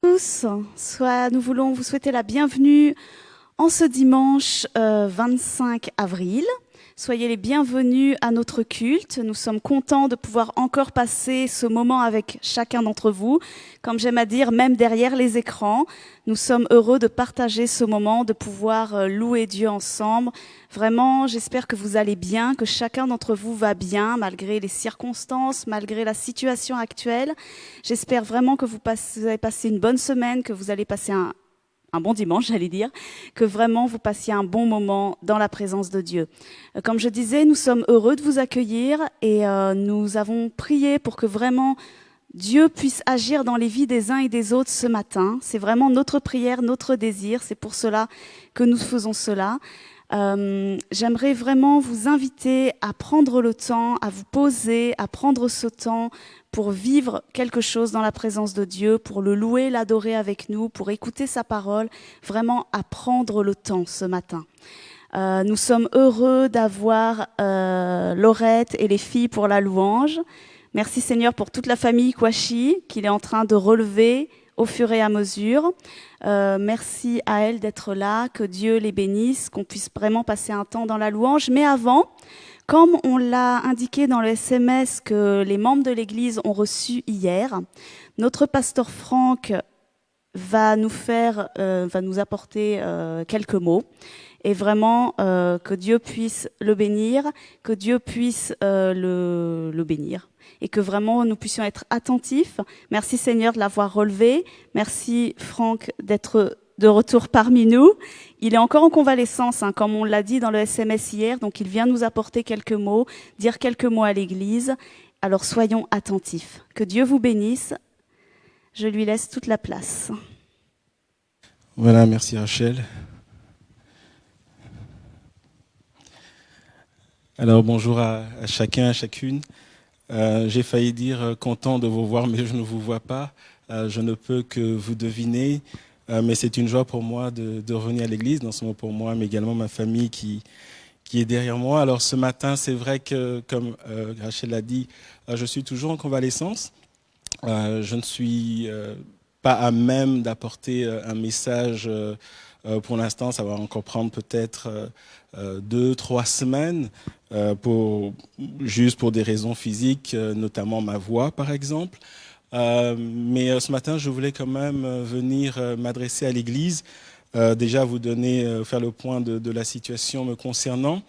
Tous, nous voulons vous souhaiter la bienvenue en ce dimanche 25 avril. Soyez les bienvenus à notre culte. Nous sommes contents de pouvoir encore passer ce moment avec chacun d'entre vous. Comme j'aime à dire, même derrière les écrans, nous sommes heureux de partager ce moment, de pouvoir louer Dieu ensemble. Vraiment, j'espère que vous allez bien, que chacun d'entre vous va bien, malgré les circonstances, malgré la situation actuelle. J'espère vraiment que vous avez passé une bonne semaine, que vous allez passer un bon dimanche, j'allais dire, que vraiment vous passiez un bon moment dans la présence de Dieu. Comme je disais, nous sommes heureux de vous accueillir et nous avons prié pour que vraiment Dieu puisse agir dans les vies des uns et des autres ce matin. C'est vraiment notre prière, notre désir. C'est pour cela que nous faisons cela. J'aimerais vraiment vous inviter à prendre le temps, à vous poser, à prendre ce temps pour vivre quelque chose dans la présence de Dieu, pour le louer, l'adorer avec nous, pour écouter sa parole, vraiment à prendre le temps ce matin. Nous sommes heureux d'avoir Laurette et les filles pour la louange. Merci Seigneur pour toute la famille Kouachi qu'il est en train de relever au fur et à mesure. Merci à elles d'être là, que Dieu les bénisse, qu'on puisse vraiment passer un temps dans la louange. Mais avant, comme on l'a indiqué dans le SMS que les membres de l'Église ont reçu hier, notre pasteur Franck va nous apporter quelques mots. Et vraiment, que Dieu puisse le bénir, que Dieu puisse le bénir. Et que vraiment nous puissions être attentifs. Merci Seigneur de l'avoir relevé. Merci Franck d'être de retour parmi nous. Il est encore en convalescence, hein, comme on l'a dit dans le SMS hier. Donc il vient nous apporter quelques mots, dire quelques mots à l'Église. Alors soyons attentifs. Que Dieu vous bénisse. Je lui laisse toute la place. Voilà, merci Rachel. Alors bonjour à chacun, à chacune. J'ai failli dire content de vous voir, mais je ne vous vois pas. Je ne peux que vous deviner, mais c'est une joie pour moi de revenir à l'église, non seulement pour moi, mais également ma famille qui est derrière moi. Alors ce matin, c'est vrai que, comme Rachel l'a dit, je suis toujours en convalescence. Je ne suis pas à même d'apporter un message. Pour l'instant, ça va encore prendre peut-être 2-3 semaines, juste pour des raisons physiques, notamment ma voix, par exemple. Mais ce matin, je voulais quand même venir m'adresser à l'Église, déjà vous donner, faire le point de la situation me concernant.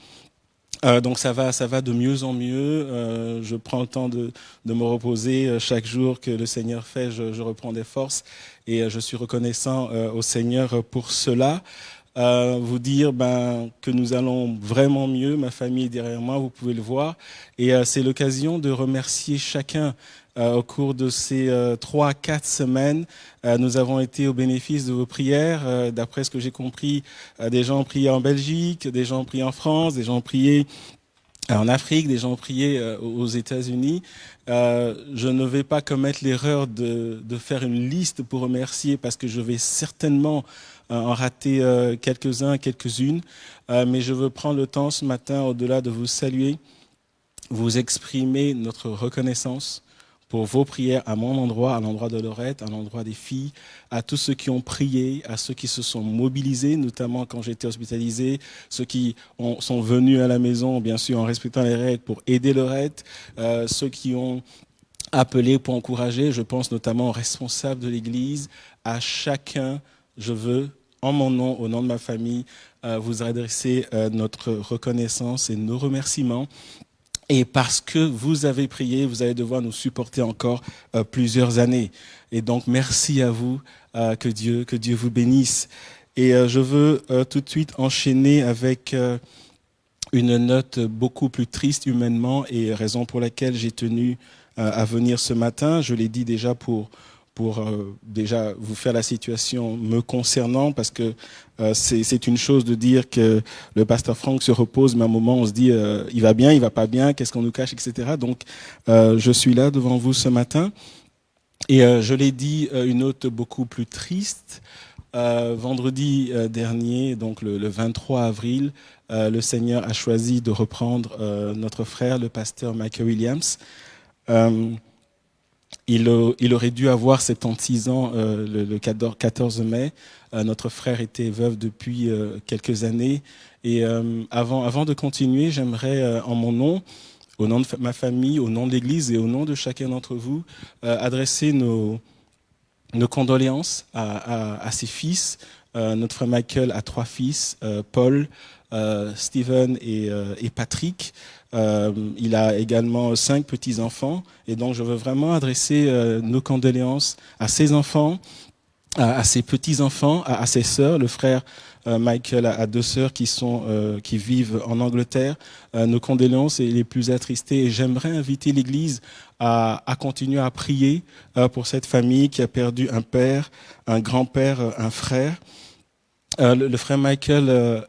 Donc ça va de mieux en mieux. Je prends le temps de me reposer. Chaque jour que le Seigneur fait, je reprends des forces et je suis reconnaissant au Seigneur pour cela. Vous dire que nous allons vraiment mieux. Ma famille est derrière moi, vous pouvez le voir. Et c'est l'occasion de remercier chacun. Au cours de ces 3-4 semaines, nous avons été au bénéfice de vos prières. D'après ce que j'ai compris, des gens ont prié en Belgique, des gens ont prié en France, des gens ont prié en Afrique, des gens ont prié aux États-Unis. Je ne vais pas commettre l'erreur de faire une liste pour remercier parce que je vais certainement en rater quelques-uns, quelques-unes. Mais je veux prendre le temps ce matin, au-delà de vous saluer, vous exprimer notre reconnaissance pour vos prières à mon endroit, à l'endroit de Laurette, à l'endroit des filles, à tous ceux qui ont prié, à ceux qui se sont mobilisés, notamment quand j'étais hospitalisé, ceux qui sont venus à la maison, bien sûr en respectant les règles pour aider Laurette, ceux qui ont appelé pour encourager, je pense notamment aux responsables de l'Église, à chacun, je veux, en mon nom, au nom de ma famille, vous adresser notre reconnaissance et nos remerciements. Et parce que vous avez prié, vous allez devoir nous supporter encore plusieurs années. Et donc, merci à vous, que Dieu vous bénisse. Et je veux tout de suite enchaîner avec une note beaucoup plus triste humainement et raison pour laquelle j'ai tenu à venir ce matin. Je l'ai dit déjà pour déjà vous faire la situation me concernant, parce que c'est une chose de dire que le pasteur Franck se repose, mais à un moment on se dit il va bien, il va pas bien, qu'est-ce qu'on nous cache, etc. Donc je suis là devant vous ce matin et je l'ai dit, une note beaucoup plus triste. Vendredi dernier, donc le 23 avril, le Seigneur a choisi de reprendre notre frère, le pasteur Michael Williams. il aurait dû avoir 76 ans le 14 mai. Notre frère était veuf depuis quelques années. Et avant de continuer, j'aimerais, en mon nom, au nom de ma famille, au nom de l'Église et au nom de chacun d'entre vous, adresser nos condoléances à ses fils. Notre frère Michael a 3 fils, Paul, Stephen et Patrick. Il a également 5 petits-enfants. Et donc, je veux vraiment adresser nos condoléances à ses enfants, à ses petits-enfants, à ses sœurs. Le frère Michael a 2 sœurs qui vivent en Angleterre. Nos condoléances et les plus attristées. Et j'aimerais inviter l'Église à continuer à prier pour cette famille qui a perdu un père, un grand-père, un frère. Le frère Michael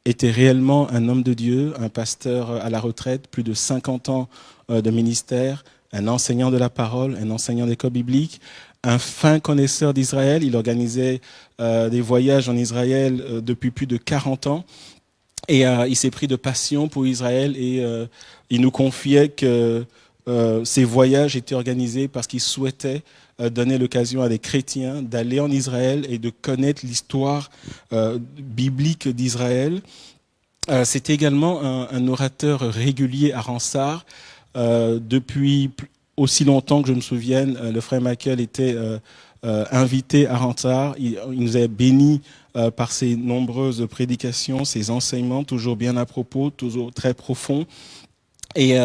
était réellement un homme de Dieu, un pasteur à la retraite, plus de 50 ans de ministère, un enseignant de la parole, un enseignant d'école biblique, un fin connaisseur d'Israël. Il organisait des voyages en Israël depuis plus de 40 ans. Et il s'est pris de passion pour Israël et il nous confiait que ces voyages étaient organisés parce qu'il souhaitait donner l'occasion à des chrétiens d'aller en Israël et de connaître l'histoire biblique d'Israël. C'était également un orateur régulier à Ransard. Depuis aussi longtemps que je me souvienne, le frère Michael était invité à Ransard. Il nous a bénis par ses nombreuses prédications, ses enseignements, toujours bien à propos, toujours très profonds. Et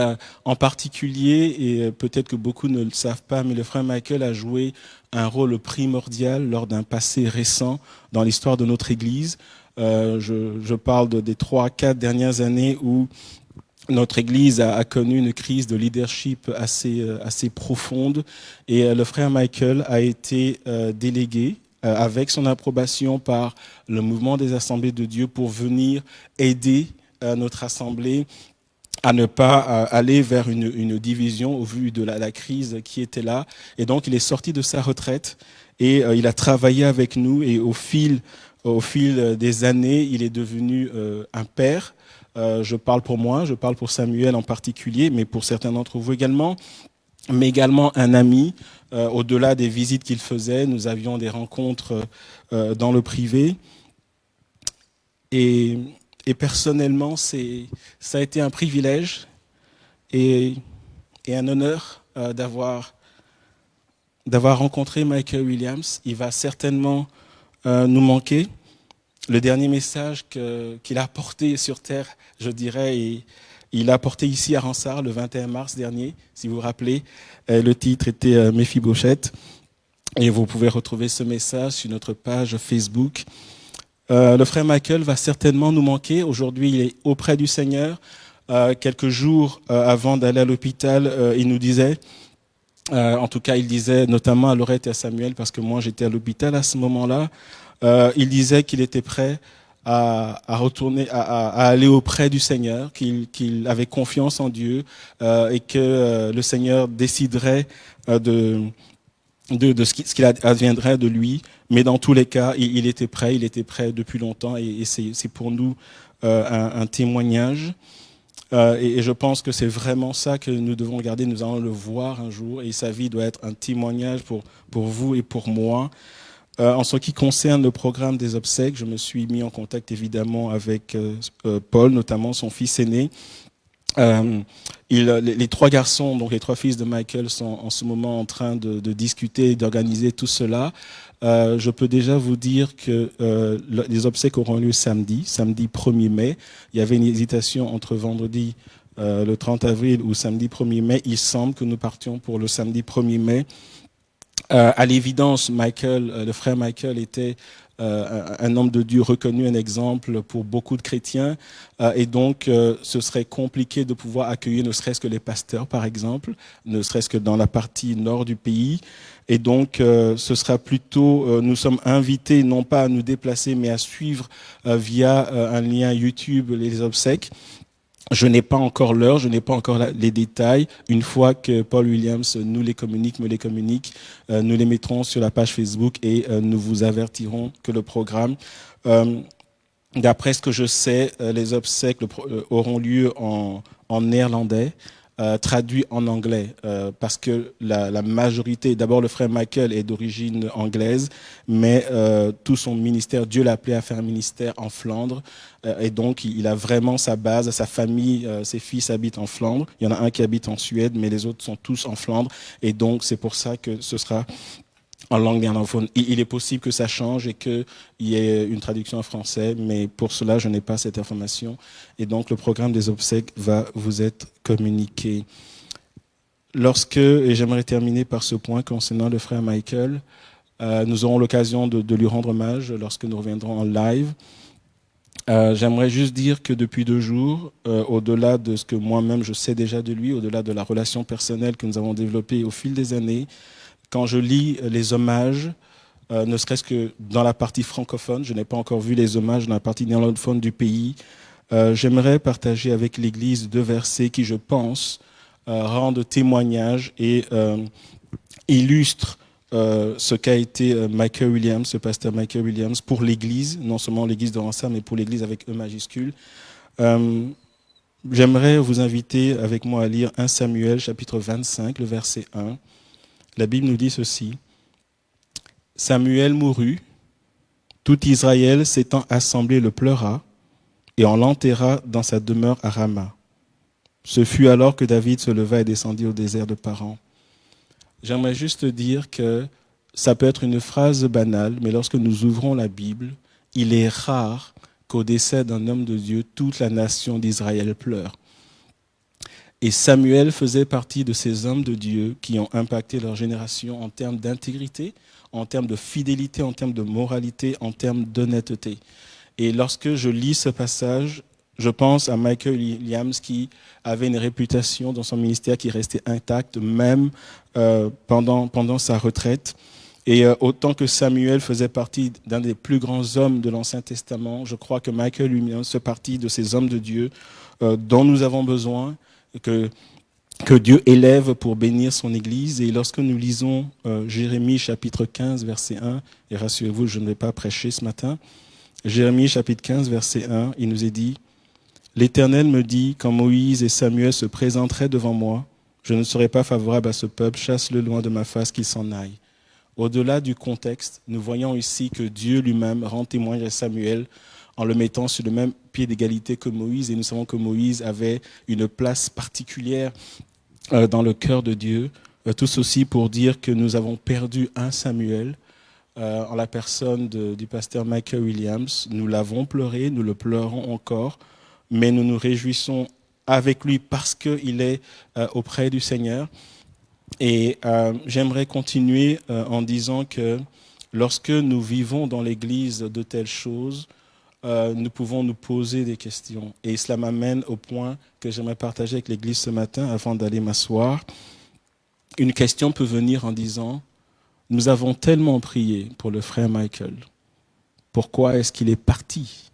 en particulier, et peut-être que beaucoup ne le savent pas, mais le frère Michael a joué un rôle primordial lors d'un passé récent dans l'histoire de notre Église. Je parle des 3-4 dernières années où notre Église a connu une crise de leadership assez profonde. Et le frère Michael a été délégué avec son approbation par le mouvement des Assemblées de Dieu pour venir aider notre Assemblée à ne pas aller vers une division au vu de la crise qui était là. Et donc, il est sorti de sa retraite et il a travaillé avec nous. Et au fil des années, il est devenu un père. Je parle pour moi, je parle pour Samuel en particulier, mais pour certains d'entre vous également. Mais également un ami. Au-delà des visites qu'il faisait, nous avions des rencontres dans le privé. Et personnellement, ça a été un privilège et un honneur d'avoir rencontré Michael Williams. Il va certainement nous manquer. Le dernier message qu'il a porté sur Terre, je dirais, il l'a porté ici à Ransard le 21 mars dernier, si vous vous rappelez. Le titre était Méphibosheth. Et vous pouvez retrouver ce message sur notre page Facebook. Le frère Michael va certainement nous manquer. Aujourd'hui, il est auprès du Seigneur. Quelques jours avant d'aller à l'hôpital, il nous disait, en tout cas, il disait notamment à Laurette et à Samuel, parce que moi j'étais à l'hôpital à ce moment-là, il disait qu'il était prêt à retourner, à aller auprès du Seigneur, qu'il avait confiance en Dieu et que le Seigneur déciderait de ce qu'il adviendrait de lui. Mais dans tous les cas, il était prêt depuis longtemps et c'est pour nous un témoignage. Et je pense que c'est vraiment ça que nous devons garder. Nous allons le voir un jour et sa vie doit être un témoignage pour vous et pour moi. En ce qui concerne le programme des obsèques, je me suis mis en contact évidemment avec Paul, notamment son fils aîné. Les 3 garçons, donc les 3 fils de Michael, sont en ce moment en train de discuter et d'organiser tout cela. Je peux déjà vous dire que les obsèques auront lieu samedi 1er mai. Il y avait une hésitation entre vendredi le 30 avril ou samedi 1er mai. Il semble que nous partions pour le samedi 1er mai. À l'évidence, le frère Michael était un homme de Dieu reconnu, un exemple pour beaucoup de chrétiens. Et donc, ce serait compliqué de pouvoir accueillir ne serait-ce que les pasteurs, par exemple, ne serait-ce que dans la partie nord du pays. Et donc, ce sera plutôt, nous sommes invités non pas à nous déplacer, mais à suivre via un lien YouTube les obsèques. Je n'ai pas encore l'heure, je n'ai pas encore les détails. Une fois que Paul Williams me les communique, nous les mettrons sur la page Facebook et nous vous avertirons que le programme, d'après ce que je sais, les obsèques auront lieu en néerlandais. traduit en anglais, parce que la majorité, d'abord le frère Michael est d'origine anglaise, mais tout son ministère, Dieu l'a appelé à faire un ministère en Flandre, et donc il a vraiment sa base, sa famille, ses fils habitent en Flandre, il y en a un qui habite en Suède, mais les autres sont tous en Flandre, et donc c'est pour ça que ce sera en langue néerlandophone. Il est possible que ça change et qu'il y ait une traduction en français, mais pour cela, je n'ai pas cette information. Et donc, le programme des obsèques va vous être communiqué. Et j'aimerais terminer par ce point concernant le frère Michael, nous aurons l'occasion de lui rendre hommage lorsque nous reviendrons en live. J'aimerais juste dire que depuis 2 jours, au-delà de ce que moi-même je sais déjà de lui, au-delà de la relation personnelle que nous avons développée au fil des années, quand je lis les hommages, ne serait-ce que dans la partie francophone, je n'ai pas encore vu les hommages dans la partie néerlandophone du pays, j'aimerais partager avec l'Église 2 versets qui, je pense, rendent témoignage et illustrent ce qu'a été Michael Williams, ce pasteur Michael Williams, pour l'Église, non seulement l'Église de Rensard, mais pour l'Église avec E majuscule. J'aimerais vous inviter avec moi à lire 1 Samuel, chapitre 25, le verset 1. La Bible nous dit ceci. Samuel mourut, tout Israël s'étant assemblé le pleura, et on l'enterra dans sa demeure à Rama. Ce fut alors que David se leva et descendit au désert de Paran. J'aimerais juste dire que ça peut être une phrase banale, mais lorsque nous ouvrons la Bible, il est rare qu'au décès d'un homme de Dieu, toute la nation d'Israël pleure. Et Samuel faisait partie de ces hommes de Dieu qui ont impacté leur génération en termes d'intégrité, en termes de fidélité, en termes de moralité, en termes d'honnêteté. Et lorsque je lis ce passage, je pense à Michael Williams qui avait une réputation dans son ministère qui restait intacte même pendant sa retraite. Et autant que Samuel faisait partie d'un des plus grands hommes de l'Ancien Testament, je crois que Michael Williams fait partie de ces hommes de Dieu dont nous avons besoin, que Dieu élève pour bénir son Église. Et lorsque nous lisons Jérémie chapitre 15, verset 1, et rassurez-vous, je ne vais pas prêcher ce matin, Jérémie chapitre 15, verset 1, il nous est dit « L'Éternel me dit, quand Moïse et Samuel se présenteraient devant moi, je ne serai pas favorable à ce peuple, chasse-le loin de ma face, qu'il s'en aille. » Au-delà du contexte, nous voyons ici que Dieu lui-même rend témoignage à Samuel en le mettant sur le même pied d'égalité que Moïse. Et nous savons que Moïse avait une place particulière dans le cœur de Dieu. Tout ceci pour dire que nous avons perdu un Samuel en la personne du pasteur Michael Williams. Nous l'avons pleuré, nous le pleurons encore, mais nous nous réjouissons avec lui parce qu'il est auprès du Seigneur. Et j'aimerais continuer en disant que lorsque nous vivons dans l'Église de telles choses, nous pouvons nous poser des questions. Et cela m'amène au point que j'aimerais partager avec l'Église ce matin avant d'aller m'asseoir. Une question peut venir en disant, nous avons tellement prié pour le frère Michael. Pourquoi est-ce qu'il est parti ?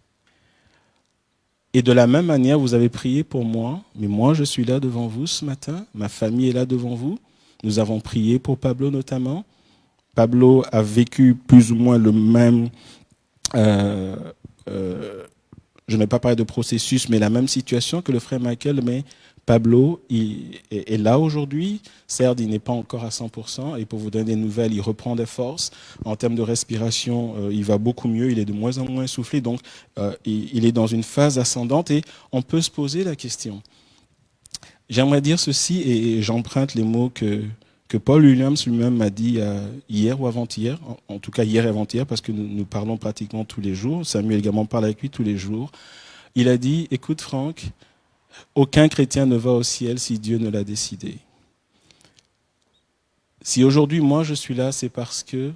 Et de la même manière, vous avez prié pour moi, mais moi je suis là devant vous ce matin, ma famille est là devant vous. Nous avons prié pour Pablo notamment. Pablo a vécu plus ou moins le même, je ne vais pas parler de processus, mais la même situation que le frère Michael, mais Pablo il est là aujourd'hui. Certes, il n'est pas encore à 100%, et pour vous donner des nouvelles, il reprend des forces. En termes de respiration, il va beaucoup mieux, il est de moins en moins essoufflé, donc il est dans une phase ascendante, et on peut se poser la question. J'aimerais dire ceci, et j'emprunte les mots que Paul Williams lui-même m'a dit hier ou avant-hier, en tout cas hier et avant-hier, parce que nous parlons pratiquement tous les jours. Samuel également parle avec lui tous les jours. Il a dit, écoute Franck, aucun chrétien ne va au ciel si Dieu ne l'a décidé. Si aujourd'hui moi je suis là, c'est parce que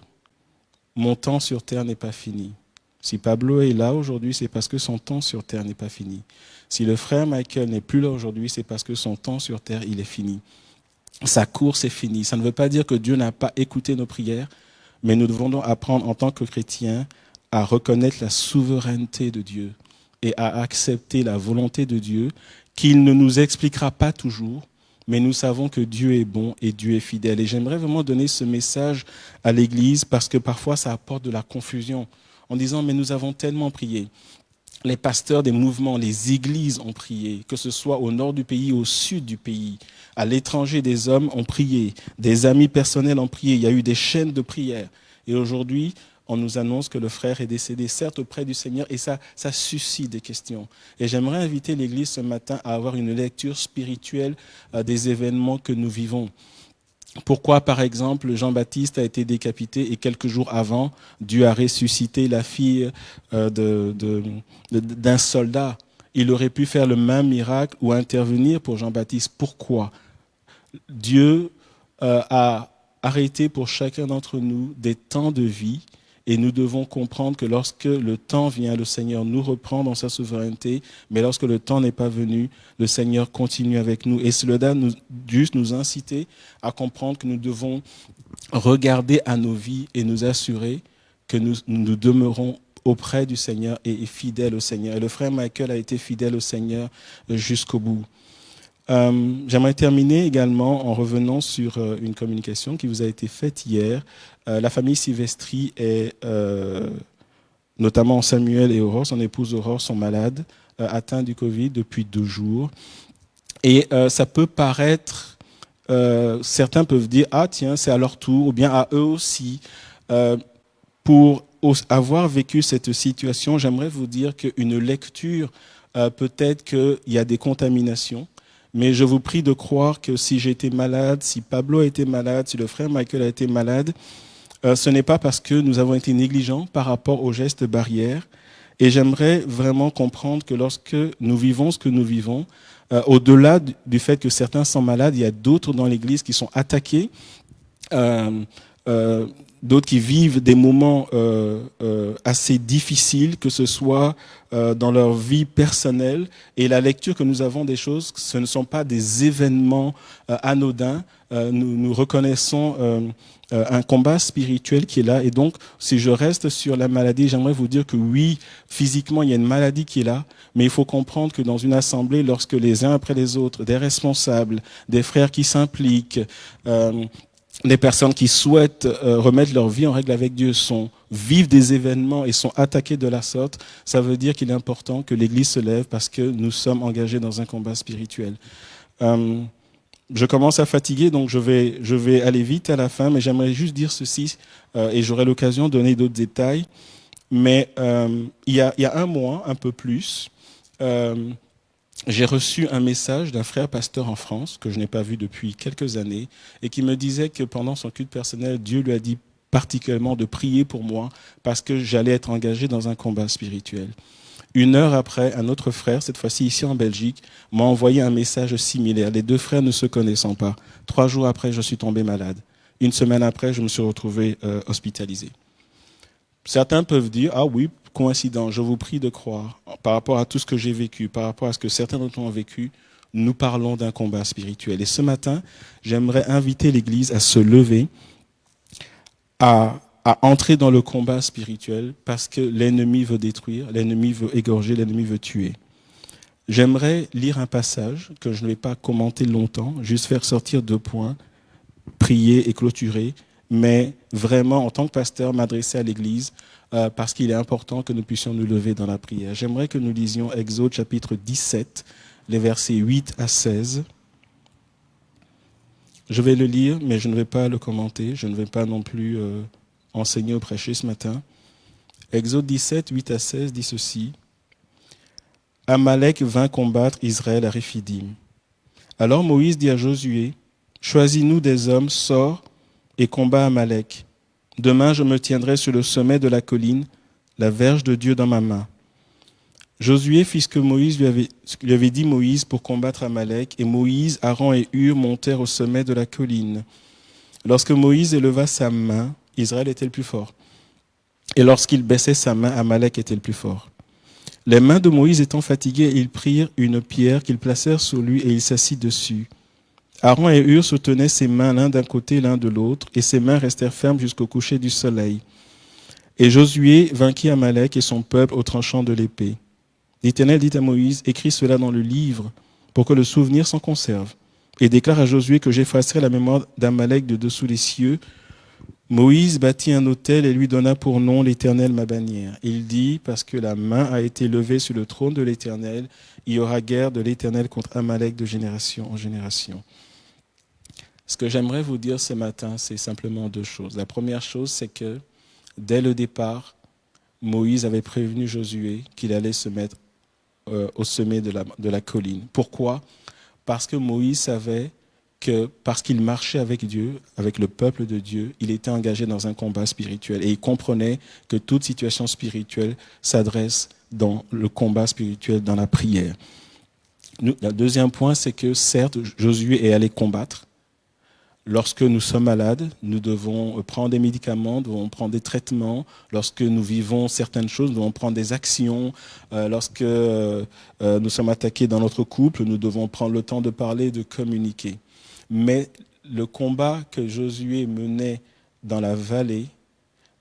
mon temps sur terre n'est pas fini. Si Pablo est là aujourd'hui, c'est parce que son temps sur terre n'est pas fini. Si le frère Michael n'est plus là aujourd'hui, c'est parce que son temps sur terre, il est fini. Sa course est finie. Ça ne veut pas dire que Dieu n'a pas écouté nos prières, mais nous devons donc apprendre en tant que chrétiens à reconnaître la souveraineté de Dieu et à accepter la volonté de Dieu, qu'il ne nous expliquera pas toujours, mais nous savons que Dieu est bon et Dieu est fidèle. Et j'aimerais vraiment donner ce message à l'Église parce que parfois ça apporte de la confusion en disant « mais nous avons tellement prié ». les pasteurs des mouvements, les églises ont prié, que ce soit au nord du pays, au sud du pays, à l'étranger, des hommes ont prié, des amis personnels ont prié, il y a eu des chaînes de prière. Et aujourd'hui, on nous annonce que le frère est décédé, certes auprès du Seigneur, et ça suscite des questions. Et j'aimerais inviter l'Église ce matin à avoir une lecture spirituelle des événements que nous vivons. Pourquoi, par exemple, Jean-Baptiste a été décapité et quelques jours avant, Dieu a ressuscité la fille d'un soldat? Il aurait pu faire le même miracle ou intervenir pour Jean-Baptiste. Pourquoi? Dieu a arrêté pour chacun d'entre nous des temps de vie. Et nous devons comprendre que lorsque le temps vient, le Seigneur nous reprend dans sa souveraineté, mais lorsque le temps n'est pas venu, le Seigneur continue avec nous. Et cela doit juste nous inciter à comprendre que nous devons regarder à nos vies et nous assurer que nous demeurons auprès du Seigneur et fidèles au Seigneur. Et le frère Michael a été fidèle au Seigneur jusqu'au bout. J'aimerais terminer également en revenant sur une communication qui vous a été faite hier. La famille Silvestri est, notamment Samuel et Aurore, son épouse Aurore, sont malades, atteints du Covid depuis 2 jours. Et ça peut paraître, certains peuvent dire, ah tiens, c'est à leur tour, ou bien à eux aussi. Pour avoir vécu cette situation, j'aimerais vous dire qu'une lecture, peut-être qu'il y a des contaminations. Mais je vous prie de croire que si j'ai été malade, si Pablo a été malade, si le frère Michael a été malade, ce n'est pas parce que nous avons été négligents par rapport aux gestes barrières. Et j'aimerais vraiment comprendre que lorsque nous vivons ce que nous vivons, au-delà du fait que certains sont malades, il y a d'autres dans l'Église qui sont attaqués, d'autres qui vivent des moments assez difficiles, que ce soit dans leur vie personnelle. Et la lecture que nous avons des choses, ce ne sont pas des événements anodins. Nous reconnaissons un combat spirituel qui est là. Et donc, si je reste sur la maladie, j'aimerais vous dire que oui, physiquement, il y a une maladie qui est là, mais il faut comprendre que dans une assemblée, lorsque les uns après les autres, des responsables, des frères qui s'impliquent, des personnes qui souhaitent remettre leur vie en règle avec Dieu vivent des événements et sont attaqués de la sorte, ça veut dire qu'il est important que l'Église se lève parce que nous sommes engagés dans un combat spirituel. Je commence à fatiguer, donc je vais aller vite à la fin, mais j'aimerais juste dire ceci, et j'aurai l'occasion de donner d'autres détails. Mais il y a 1 mois, un peu plus, j'ai reçu un message d'un frère pasteur en France, que je n'ai pas vu depuis quelques années, et qui me disait que pendant son culte personnel, Dieu lui a dit particulièrement de prier pour moi, parce que j'allais être engagé dans un combat spirituel. 1 heure après, un autre frère, cette fois-ci ici en Belgique, m'a envoyé un message similaire. Les 2 frères ne se connaissant pas. 3 jours après, je suis tombé malade. 1 semaine après, je me suis retrouvé hospitalisé. Certains peuvent dire, ah oui, coïncident, je vous prie de croire, par rapport à tout ce que j'ai vécu, par rapport à ce que certains d'entre nous ont vécu, nous parlons d'un combat spirituel. Et ce matin, j'aimerais inviter l'Église à se lever, à entrer dans le combat spirituel, parce que l'ennemi veut détruire, l'ennemi veut égorger, l'ennemi veut tuer. J'aimerais lire un passage que je ne vais pas commenter longtemps, juste faire sortir 2 points, prier et clôturer, mais vraiment, en tant que pasteur, m'adresser à l'Église, parce qu'il est important que nous puissions nous lever dans la prière. J'aimerais que nous lisions Exode chapitre 17, les versets 8 à 16. Je vais le lire, mais je ne vais pas le commenter. Je ne vais pas non plus enseigner ou prêcher ce matin. Exode 17, 8 à 16 dit ceci. Amalek vint combattre Israël à Réphidim. Alors Moïse dit à Josué, « Choisis-nous des hommes, sors et combat Amalek. Demain, je me tiendrai sur le sommet de la colline, la verge de Dieu dans ma main. » Josué fit ce que Moïse lui avait dit Moïse pour combattre Amalek, et Moïse, Aaron et Hur montèrent au sommet de la colline. Lorsque Moïse éleva sa main, Israël était le plus fort. Et lorsqu'il baissait sa main, Amalek était le plus fort. Les mains de Moïse étant fatiguées, ils prirent une pierre qu'ils placèrent sur lui et il s'assit dessus. Aaron et Hur soutenaient ses mains l'un d'un côté, l'un de l'autre, et ses mains restèrent fermes jusqu'au coucher du soleil. Et Josué vainquit Amalek et son peuple au tranchant de l'épée. L'Éternel dit à Moïse, écris cela dans le livre, pour que le souvenir s'en conserve. Et déclare à Josué que j'effacerai la mémoire d'Amalek de dessous les cieux. Moïse bâtit un autel et lui donna pour nom l'Éternel ma bannière. Il dit, parce que la main a été levée sur le trône de l'Éternel, il y aura guerre de l'Éternel contre Amalek de génération en génération. Ce que j'aimerais vous dire ce matin, c'est simplement deux choses. La première chose, c'est que dès le départ, Moïse avait prévenu Josué qu'il allait se mettre au sommet de la colline. Pourquoi ? Parce que Moïse savait que parce qu'il marchait avec Dieu, avec le peuple de Dieu, il était engagé dans un combat spirituel. Et il comprenait que toute situation spirituelle s'adresse dans le combat spirituel, dans la prière. Le deuxième point, c'est que certes, Josué est allé combattre. Lorsque nous sommes malades, nous devons prendre des médicaments, nous devons prendre des traitements. Lorsque nous vivons certaines choses, nous devons prendre des actions. Lorsque nous sommes attaqués dans notre couple, nous devons prendre le temps de parler, de communiquer. Mais le combat que Josué menait dans la vallée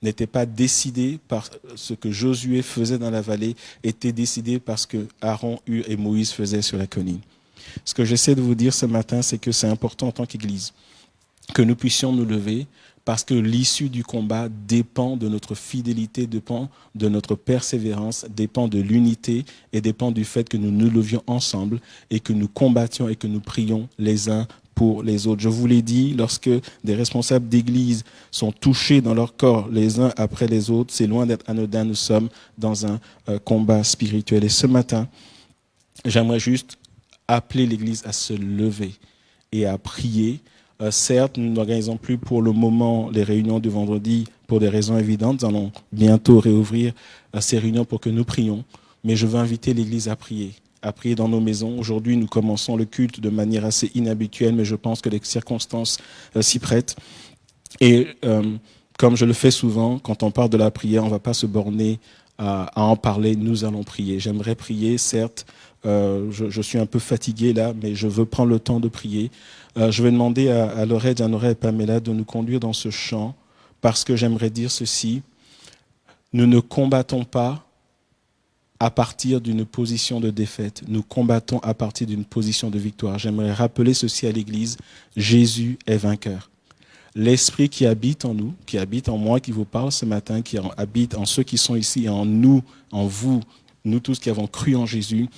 n'était pas décidé par ce que Josué faisait dans la vallée, était décidé par ce que Aaron, Hur et Moïse faisaient sur la colline. Ce que j'essaie de vous dire ce matin, c'est que c'est important en tant qu'Église que nous puissions nous lever parce que l'issue du combat dépend de notre fidélité, dépend de notre persévérance, dépend de l'unité et dépend du fait que nous nous levions ensemble et que nous combattions et que nous prions les uns pour les autres. Je vous l'ai dit, lorsque des responsables d'église sont touchés dans leur corps les uns après les autres, c'est loin d'être anodin, nous sommes dans un combat spirituel. Et ce matin, j'aimerais juste appeler l'église à se lever et à prier. Certes, nous n'organisons plus pour le moment les réunions du vendredi pour des raisons évidentes. Nous allons bientôt réouvrir ces réunions pour que nous prions. Mais je veux inviter l'église à prier dans nos maisons. Aujourd'hui, nous commençons le culte de manière assez inhabituelle, mais je pense que les circonstances s'y prêtent. Et comme je le fais souvent, quand on parle de la prière, on ne va pas se borner à en parler. Nous allons prier. J'aimerais prier, certes. Je suis un peu fatigué là, mais je veux prendre le temps de prier. Je vais demander à Laurette, Jeannora et Pamela de nous conduire dans ce chant parce que j'aimerais dire ceci. Nous ne combattons pas à partir d'une position de défaite. Nous combattons à partir d'une position de victoire. J'aimerais rappeler ceci à l'Église. Jésus est vainqueur. L'Esprit qui habite en nous, qui habite en moi, qui vous parle ce matin, qui habite en ceux qui sont ici et en nous, en vous, nous tous qui avons cru en Jésus,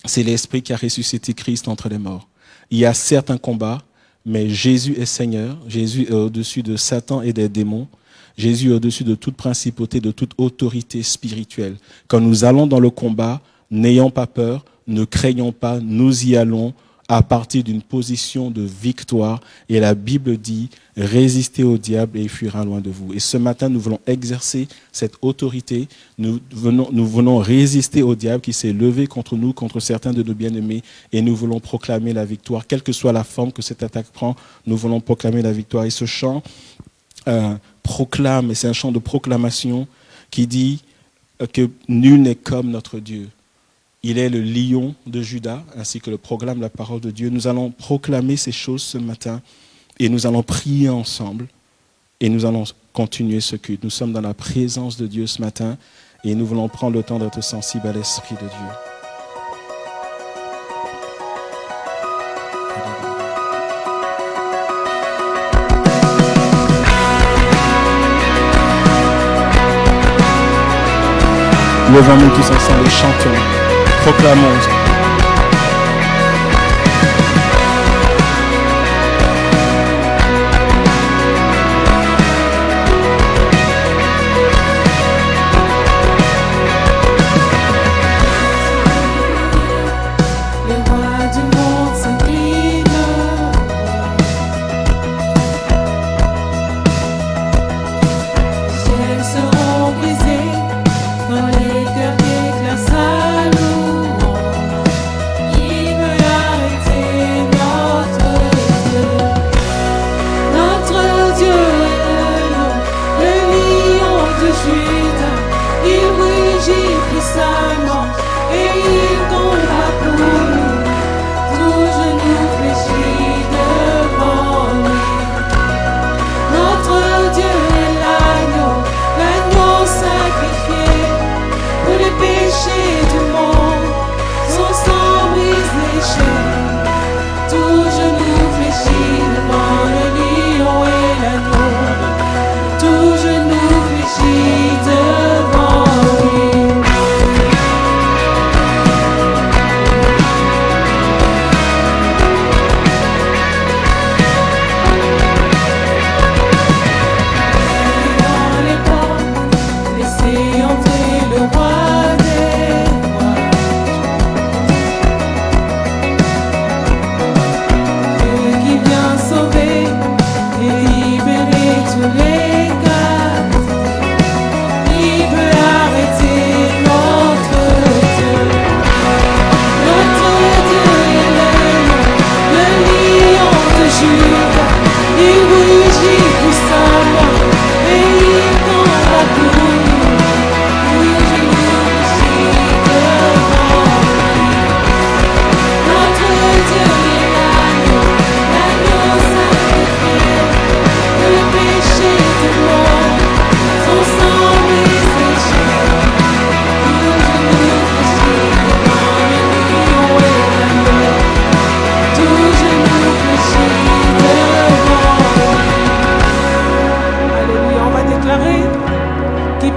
c'est l'Esprit qui a ressuscité Christ entre les morts. Il y a certes un combat, mais Jésus est Seigneur. Jésus est au-dessus de Satan et des démons. Jésus est au-dessus de toute principauté, de toute autorité spirituelle. Quand nous allons dans le combat, n'ayons pas peur, ne craignons pas, nous y allons à partir d'une position de victoire. Et la Bible dit, résistez au diable et il fuira loin de vous. Et ce matin, nous voulons exercer cette autorité. Nous venons résister au diable qui s'est levé contre nous, contre certains de nos bien-aimés. Et nous voulons proclamer la victoire. Quelle que soit la forme que cette attaque prend, nous voulons proclamer la victoire. Et ce chant proclame, et c'est un chant de proclamation qui dit que nul n'est comme notre Dieu. Il est le lion de Juda, ainsi que le proclame la parole de Dieu. Nous allons proclamer ces choses ce matin et nous allons prier ensemble et nous allons continuer ce culte. Nous sommes dans la présence de Dieu ce matin et nous voulons prendre le temps d'être sensibles à l'Esprit de Dieu. Levons-nous tous ensemble et chantons. Proclamons. Seront brisés dans les cœurs d'éclat sa louange.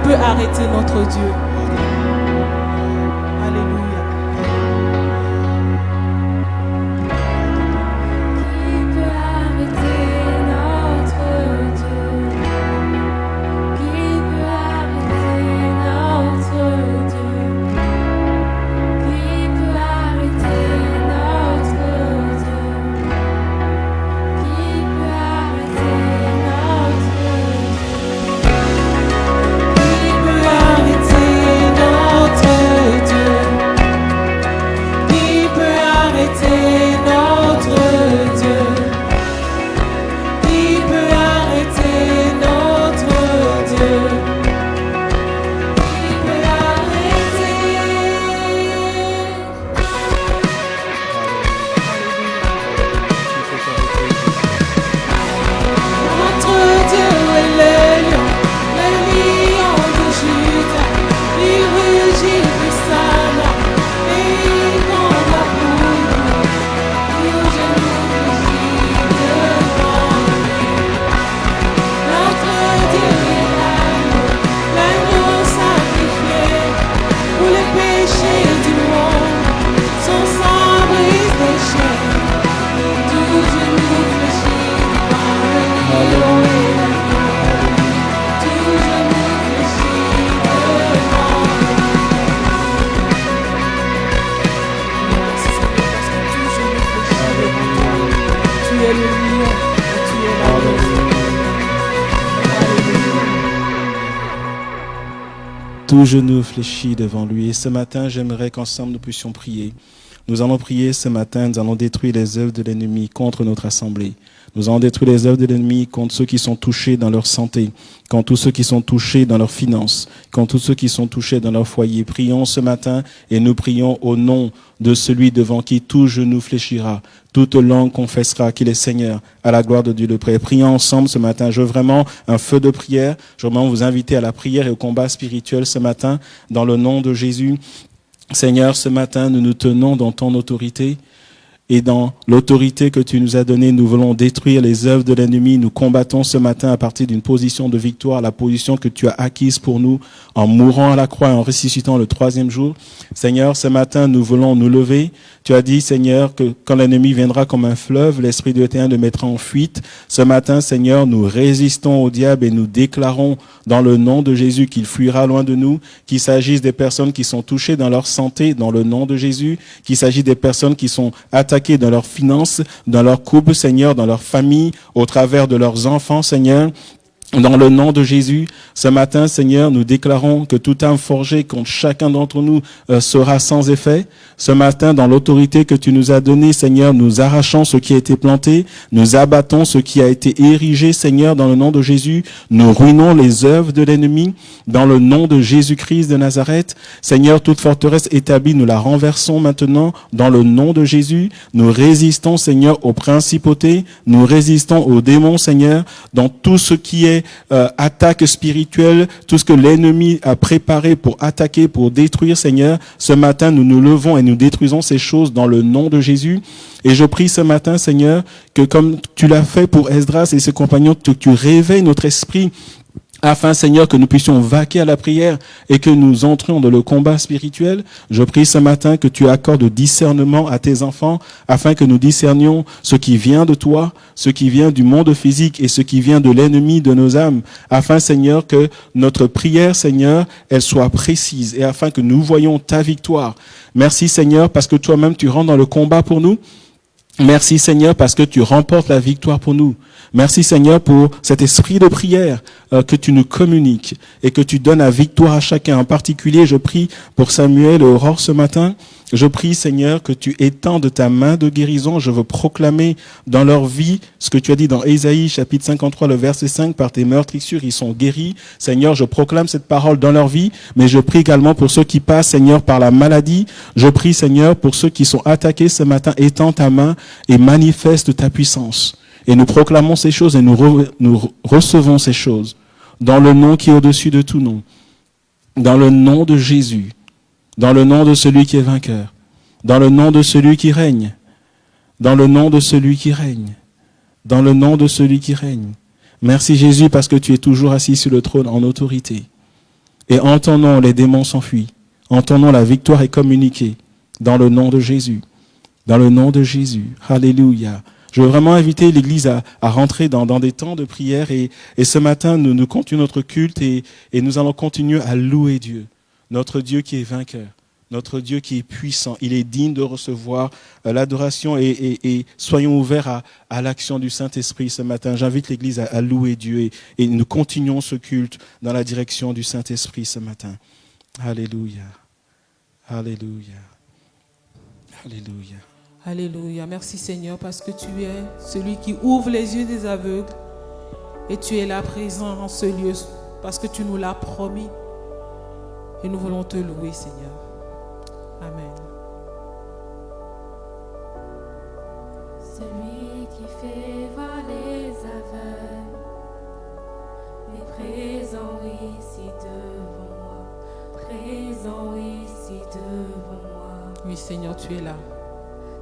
peut arrêter notre Dieu? Alléluia. Qui peut arrêter notre Dieu? Qui peut arrêter notre Dieu? Qui peut arrêter notre Dieu? Qui peut arrêter notre Tout genou fléchit devant lui. Et ce matin, j'aimerais qu'ensemble nous puissions prier. Nous allons prier ce matin, nous allons détruire les œuvres de l'ennemi contre notre assemblée. Nous allons détruire les œuvres de l'ennemi contre ceux qui sont touchés dans leur santé, contre tous ceux qui sont touchés dans leurs finances, contre tous ceux qui sont touchés dans leur foyer. Prions ce matin et nous prions au nom de celui devant qui tout genou fléchira, toute langue confessera qu'il est Seigneur, à la gloire de Dieu le Père. Prions ensemble ce matin. Je veux vraiment un feu de prière. Je veux vraiment vous inviter à la prière et au combat spirituel ce matin, dans le nom de Jésus. Seigneur, ce matin, nous nous tenons dans ton autorité. Et dans l'autorité que tu nous as donnée, nous voulons détruire les œuvres de l'ennemi. Nous combattons ce matin à partir d'une position de victoire, la position que tu as acquise pour nous en mourant à la croix et en ressuscitant le 3e jour. Seigneur, ce matin, nous voulons nous lever. Tu as dit, Seigneur, que quand l'ennemi viendra comme un fleuve, l'Esprit de l'Éternel le mettra en fuite. Ce matin, Seigneur, nous résistons au diable et nous déclarons dans le nom de Jésus qu'il fuira loin de nous, qu'il s'agisse des personnes qui sont touchées dans leur santé, dans le nom de Jésus, qu'il s'agisse des personnes qui sont attaquées dans leurs finances, dans leur couple, Seigneur, dans leur famille, au travers de leurs enfants, Seigneur. Dans le nom de Jésus, ce matin, Seigneur, nous déclarons que toute âme forgée contre chacun d'entre nous sera sans effet. Ce matin, dans l'autorité que tu nous as donnée, Seigneur, nous arrachons ce qui a été planté, nous abattons ce qui a été érigé, Seigneur, dans le nom de Jésus. Nous ruinons les œuvres de l'ennemi dans le nom de Jésus-Christ de Nazareth. Seigneur, toute forteresse établie, nous la renversons maintenant dans le nom de Jésus. Nous résistons, Seigneur, aux principautés, nous résistons aux démons, Seigneur, dans tout ce qui est attaque spirituelle, tout ce que l'ennemi a préparé pour attaquer, pour détruire, Seigneur. Ce matin, nous nous levons et nous détruisons ces choses dans le nom de Jésus. Et je prie ce matin, Seigneur, que comme tu l'as fait pour Esdras et ses compagnons, que tu réveilles notre esprit afin, Seigneur, que nous puissions vaquer à la prière et que nous entrions dans le combat spirituel. Je prie ce matin que tu accordes discernement à tes enfants afin que nous discernions ce qui vient de toi, ce qui vient du monde physique et ce qui vient de l'ennemi de nos âmes. Afin, Seigneur, que notre prière, Seigneur, elle soit précise et afin que nous voyions ta victoire. Merci, Seigneur, parce que toi-même tu rentres dans le combat pour nous. Merci, Seigneur, parce que tu remportes la victoire pour nous. Merci, Seigneur, pour cet esprit de prière que tu nous communiques et que tu donnes la victoire à chacun. En particulier, je prie pour Samuel et Aurore ce matin. Je prie, Seigneur, que tu étendes ta main de guérison. Je veux proclamer dans leur vie ce que tu as dit dans Ésaïe, chapitre 53, le verset 5, par tes meurtrissures, ils sont guéris. Seigneur, je proclame cette parole dans leur vie, mais je prie également pour ceux qui passent, Seigneur, par la maladie. Je prie, Seigneur, pour ceux qui sont attaqués ce matin, étends ta main et manifeste ta puissance. Et nous proclamons ces choses et nous recevons ces choses dans le nom qui est au-dessus de tout nom, dans le nom de Jésus, dans le nom de celui qui est vainqueur, dans le nom de celui qui règne, dans le nom de celui qui règne, dans le nom de celui qui règne. Merci Jésus parce que tu es toujours assis sur le trône en autorité. Et en ton nom, les démons s'enfuient. En ton nom, la victoire est communiquée. Dans le nom de Jésus. Dans le nom de Jésus. Alléluia. Je veux vraiment inviter l'Église à rentrer dans des temps de prière. Et ce matin, nous continuons notre culte et nous allons continuer à louer Dieu. Notre Dieu qui est vainqueur. Notre Dieu qui est puissant. Il est digne de recevoir l'adoration et soyons ouverts à l'action du Saint-Esprit ce matin. J'invite l'Église à louer Dieu et nous continuons ce culte dans la direction du Saint-Esprit ce matin. Alléluia. Alléluia. Alléluia. Alléluia. Merci Seigneur parce que tu es celui qui ouvre les yeux des aveugles et tu es là présent en ce lieu parce que tu nous l'as promis et nous voulons te louer Seigneur. Amen. Celui qui fait voir les aveugles est présent ici devant moi. Présent ici devant moi. Oui Seigneur, tu es là.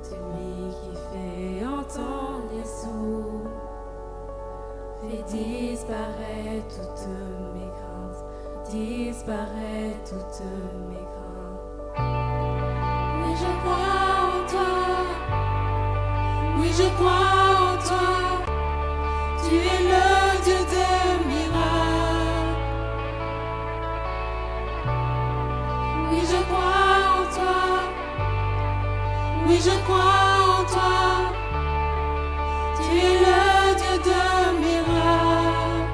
Celui qui fait entendre les sourds fait disparaître toutes mes craintes. Disparaître toutes mes craintes. Oui, je crois en toi. Oui, je crois en toi. Tu es le Dieu des miracles. Oui, je crois en toi. Oui, je crois en toi. Tu es le Dieu de miracles.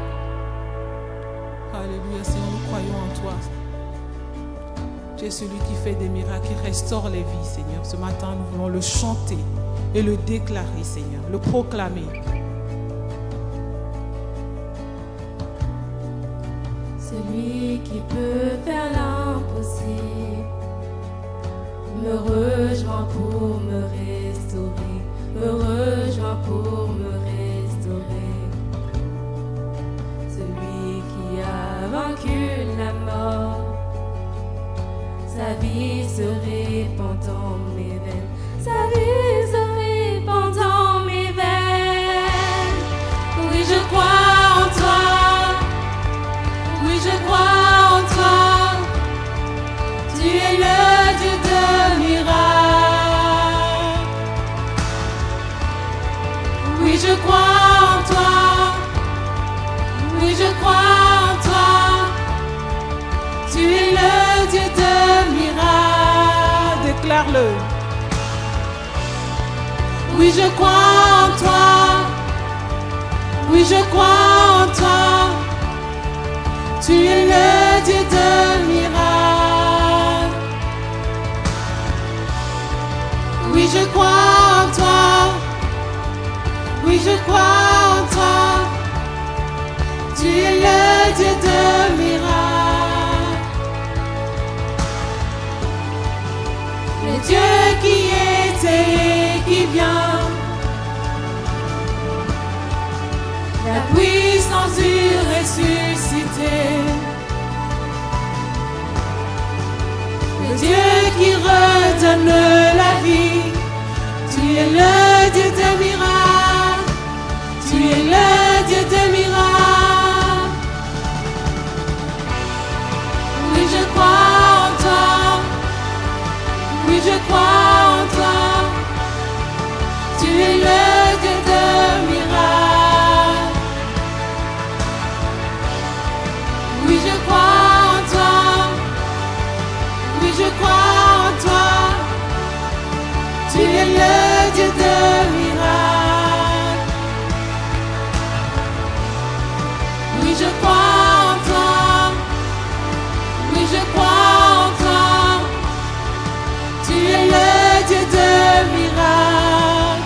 Alléluia Seigneur, nous croyons en toi. Tu es celui qui fait des miracles, qui restaure les vies Seigneur. Ce matin, nous voulons le chanter et le déclarer Seigneur, le proclamer. Celui qui peut faire l'impossible me rejoint pour me restaurer, me rejoint pour me restaurer. Celui qui a vaincu la mort, sa vie se répand dans mes veines, sa vie se répand dans mes veines. Oui, je crois en toi. Oui, je crois en toi. Tu es le Dieu de miracles. Oui, je crois en toi. Oui, je crois en toi. Tu es le Dieu de miracles. Déclare-le. Oui, je crois en toi. Oui, je crois en toi. Tu es le Dieu de miracles. Oui, je crois en toi. Oui, je crois en toi. Tu es le Dieu de miracles. Le Dieu qui était et qui vient. La puissance du ressuscité. Le Dieu qui redonne la vie. Tu es le Dieu de miracles. Tu es le Dieu de miracles. Oui, je crois en toi. Oui, je crois en toi. Tu es le Dieu de miracles. Oui, je crois en toi. Oui, je crois en toi. Tu es le Dieu de miracles. Oui, je crois en toi. Oui, je crois en toi. Tu es le Dieu de miracles.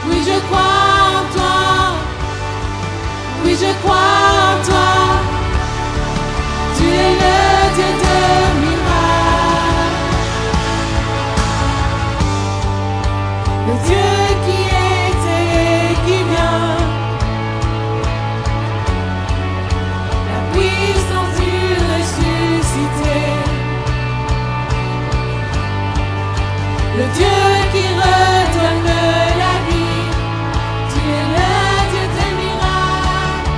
Oui, je crois en toi. Oui, je crois en toi. Tu es le Dieu de miracles. Le Dieu qui était et qui vient. La puissance du ressuscité. Le Dieu qui redonne la vie. Tu es le Dieu des miracles.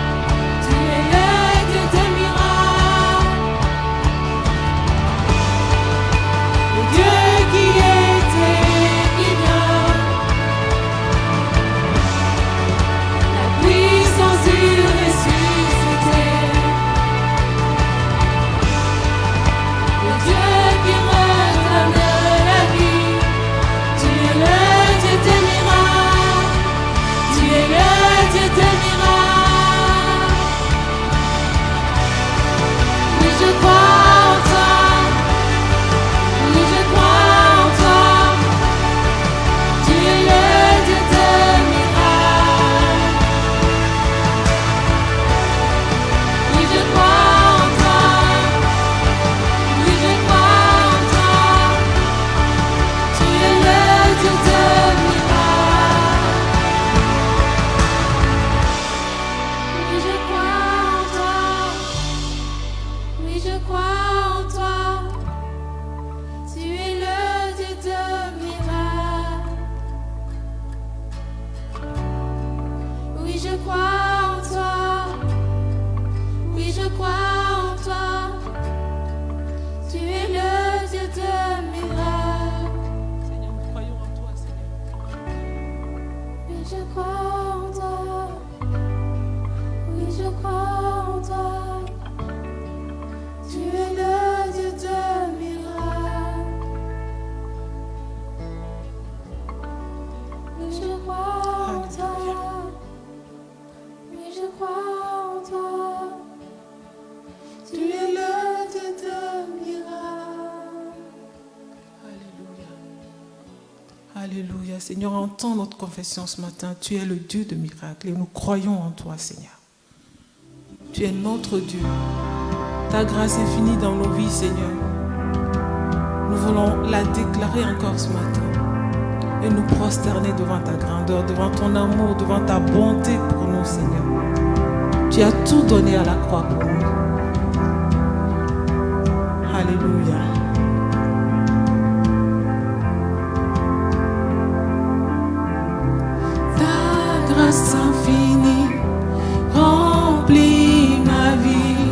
Seigneur, entends notre confession ce matin. Tu es le Dieu de miracles et nous croyons en toi, Seigneur. Tu es notre Dieu. Ta grâce infinie dans nos vies, Seigneur. Nous voulons la déclarer encore ce matin et nous prosterner devant ta grandeur, devant ton amour, devant ta bonté pour nous, Seigneur. Tu as tout donné à la croix pour nous. Alléluia. Ta grâce infinie remplit ma vie.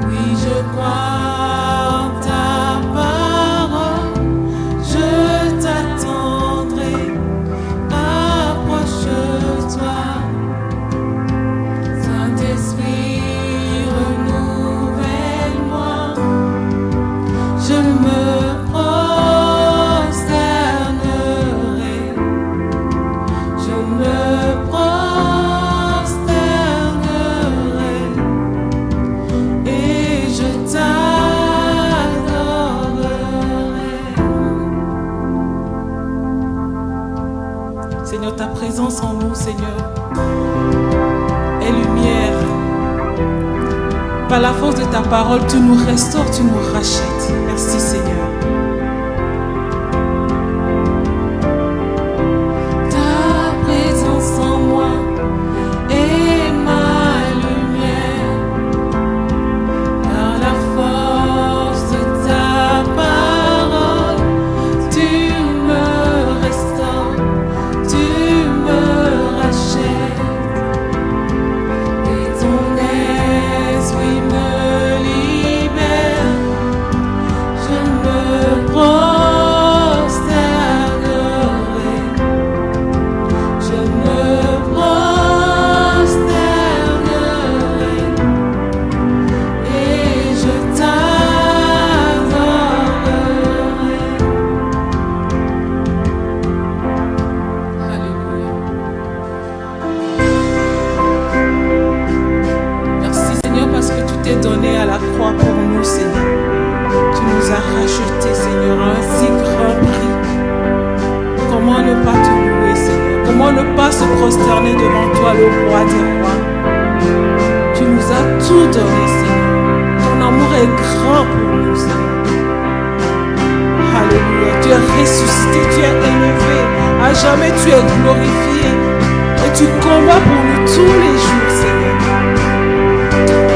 Oui, je crois en ta parole. Je t'attendrai. Approche-toi. Saint-Esprit, renouvelle-moi. Je me prosternerai. Je me prosternerai et je t'adorerai. Seigneur, ta présence en nous, Seigneur, est lumière. Par la force de ta parole, tu nous restaures, tu nous rachètes. Merci, Seigneur. Ta présence en moi est ma lumière. Par la force de ta parole, tu me restaures, tu me rachètes. Et ton esprit me libère. Je me prosternerai. Je me prosternerai et je t'adorerai. Alléluia. Merci Seigneur parce que tu t'es donné à la croix pour nous, Seigneur. Tu nous as rachetés, Seigneur, à un si grand prix. Comment ne pas te louer, Seigneur? Comment ne pas se prosterner devant toi, le roi des rois? Tu nous as tout donné, Seigneur. Ton amour est grand pour nous, Seigneur. Alléluia. Tu es ressuscité, tu es élevé. À jamais tu es glorifié. Et tu combats pour nous tous les jours, Seigneur.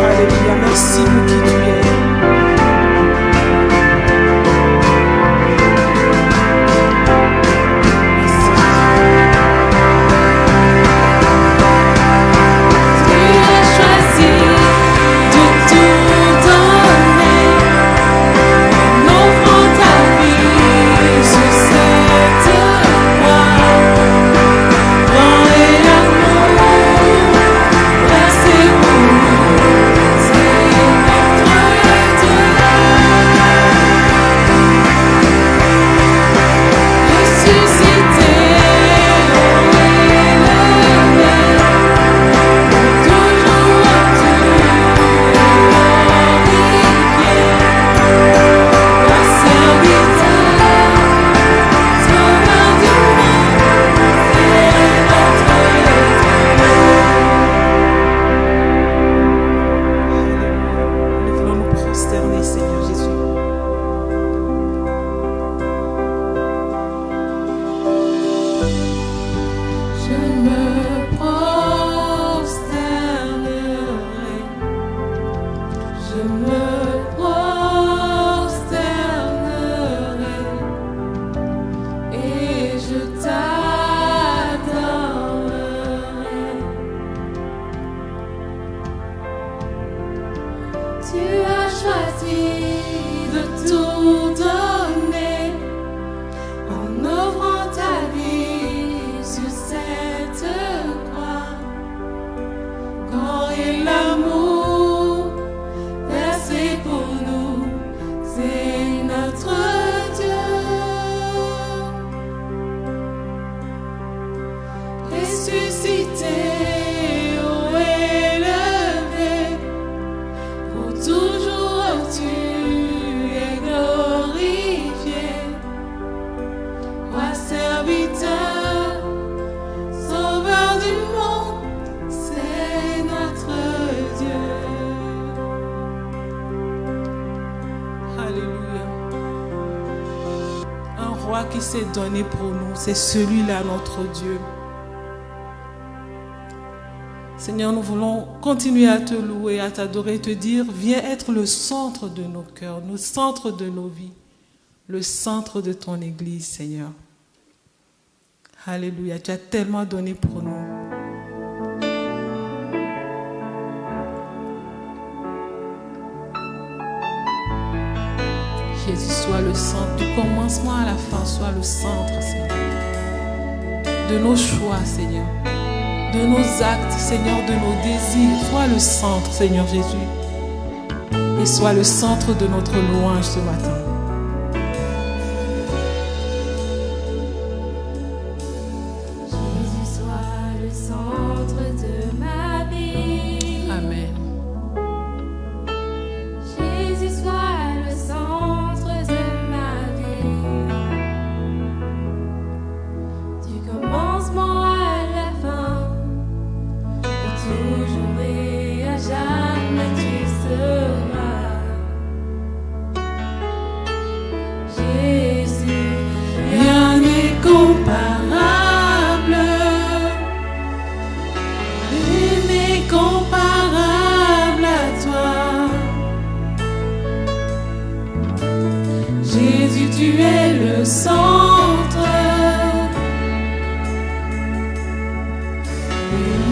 Alléluia. Merci pour qui tu es. Voici qui s'est donné pour nous. C'est celui-là, notre Dieu. Seigneur, nous voulons continuer à te louer, à t'adorer, te dire, viens être le centre de nos cœurs, le centre de nos vies, le centre de ton Église, Seigneur. Alléluia, tu as tellement donné pour nous. Jésus, sois le centre, du commencement à la fin, sois le centre, Seigneur, de nos choix, Seigneur, de nos actes, Seigneur, de nos désirs. Sois le centre, Seigneur Jésus, et sois le centre de notre louange ce matin. Jésus, sois le centre de ma vie. Amen. Jésus, sois le centre de ma vie. Du commencement à la fin, toujours et à jamais tu seras. Jésus, Rien n'est comparable, rien n'est comparable à toi. Jésus, tu es le centre,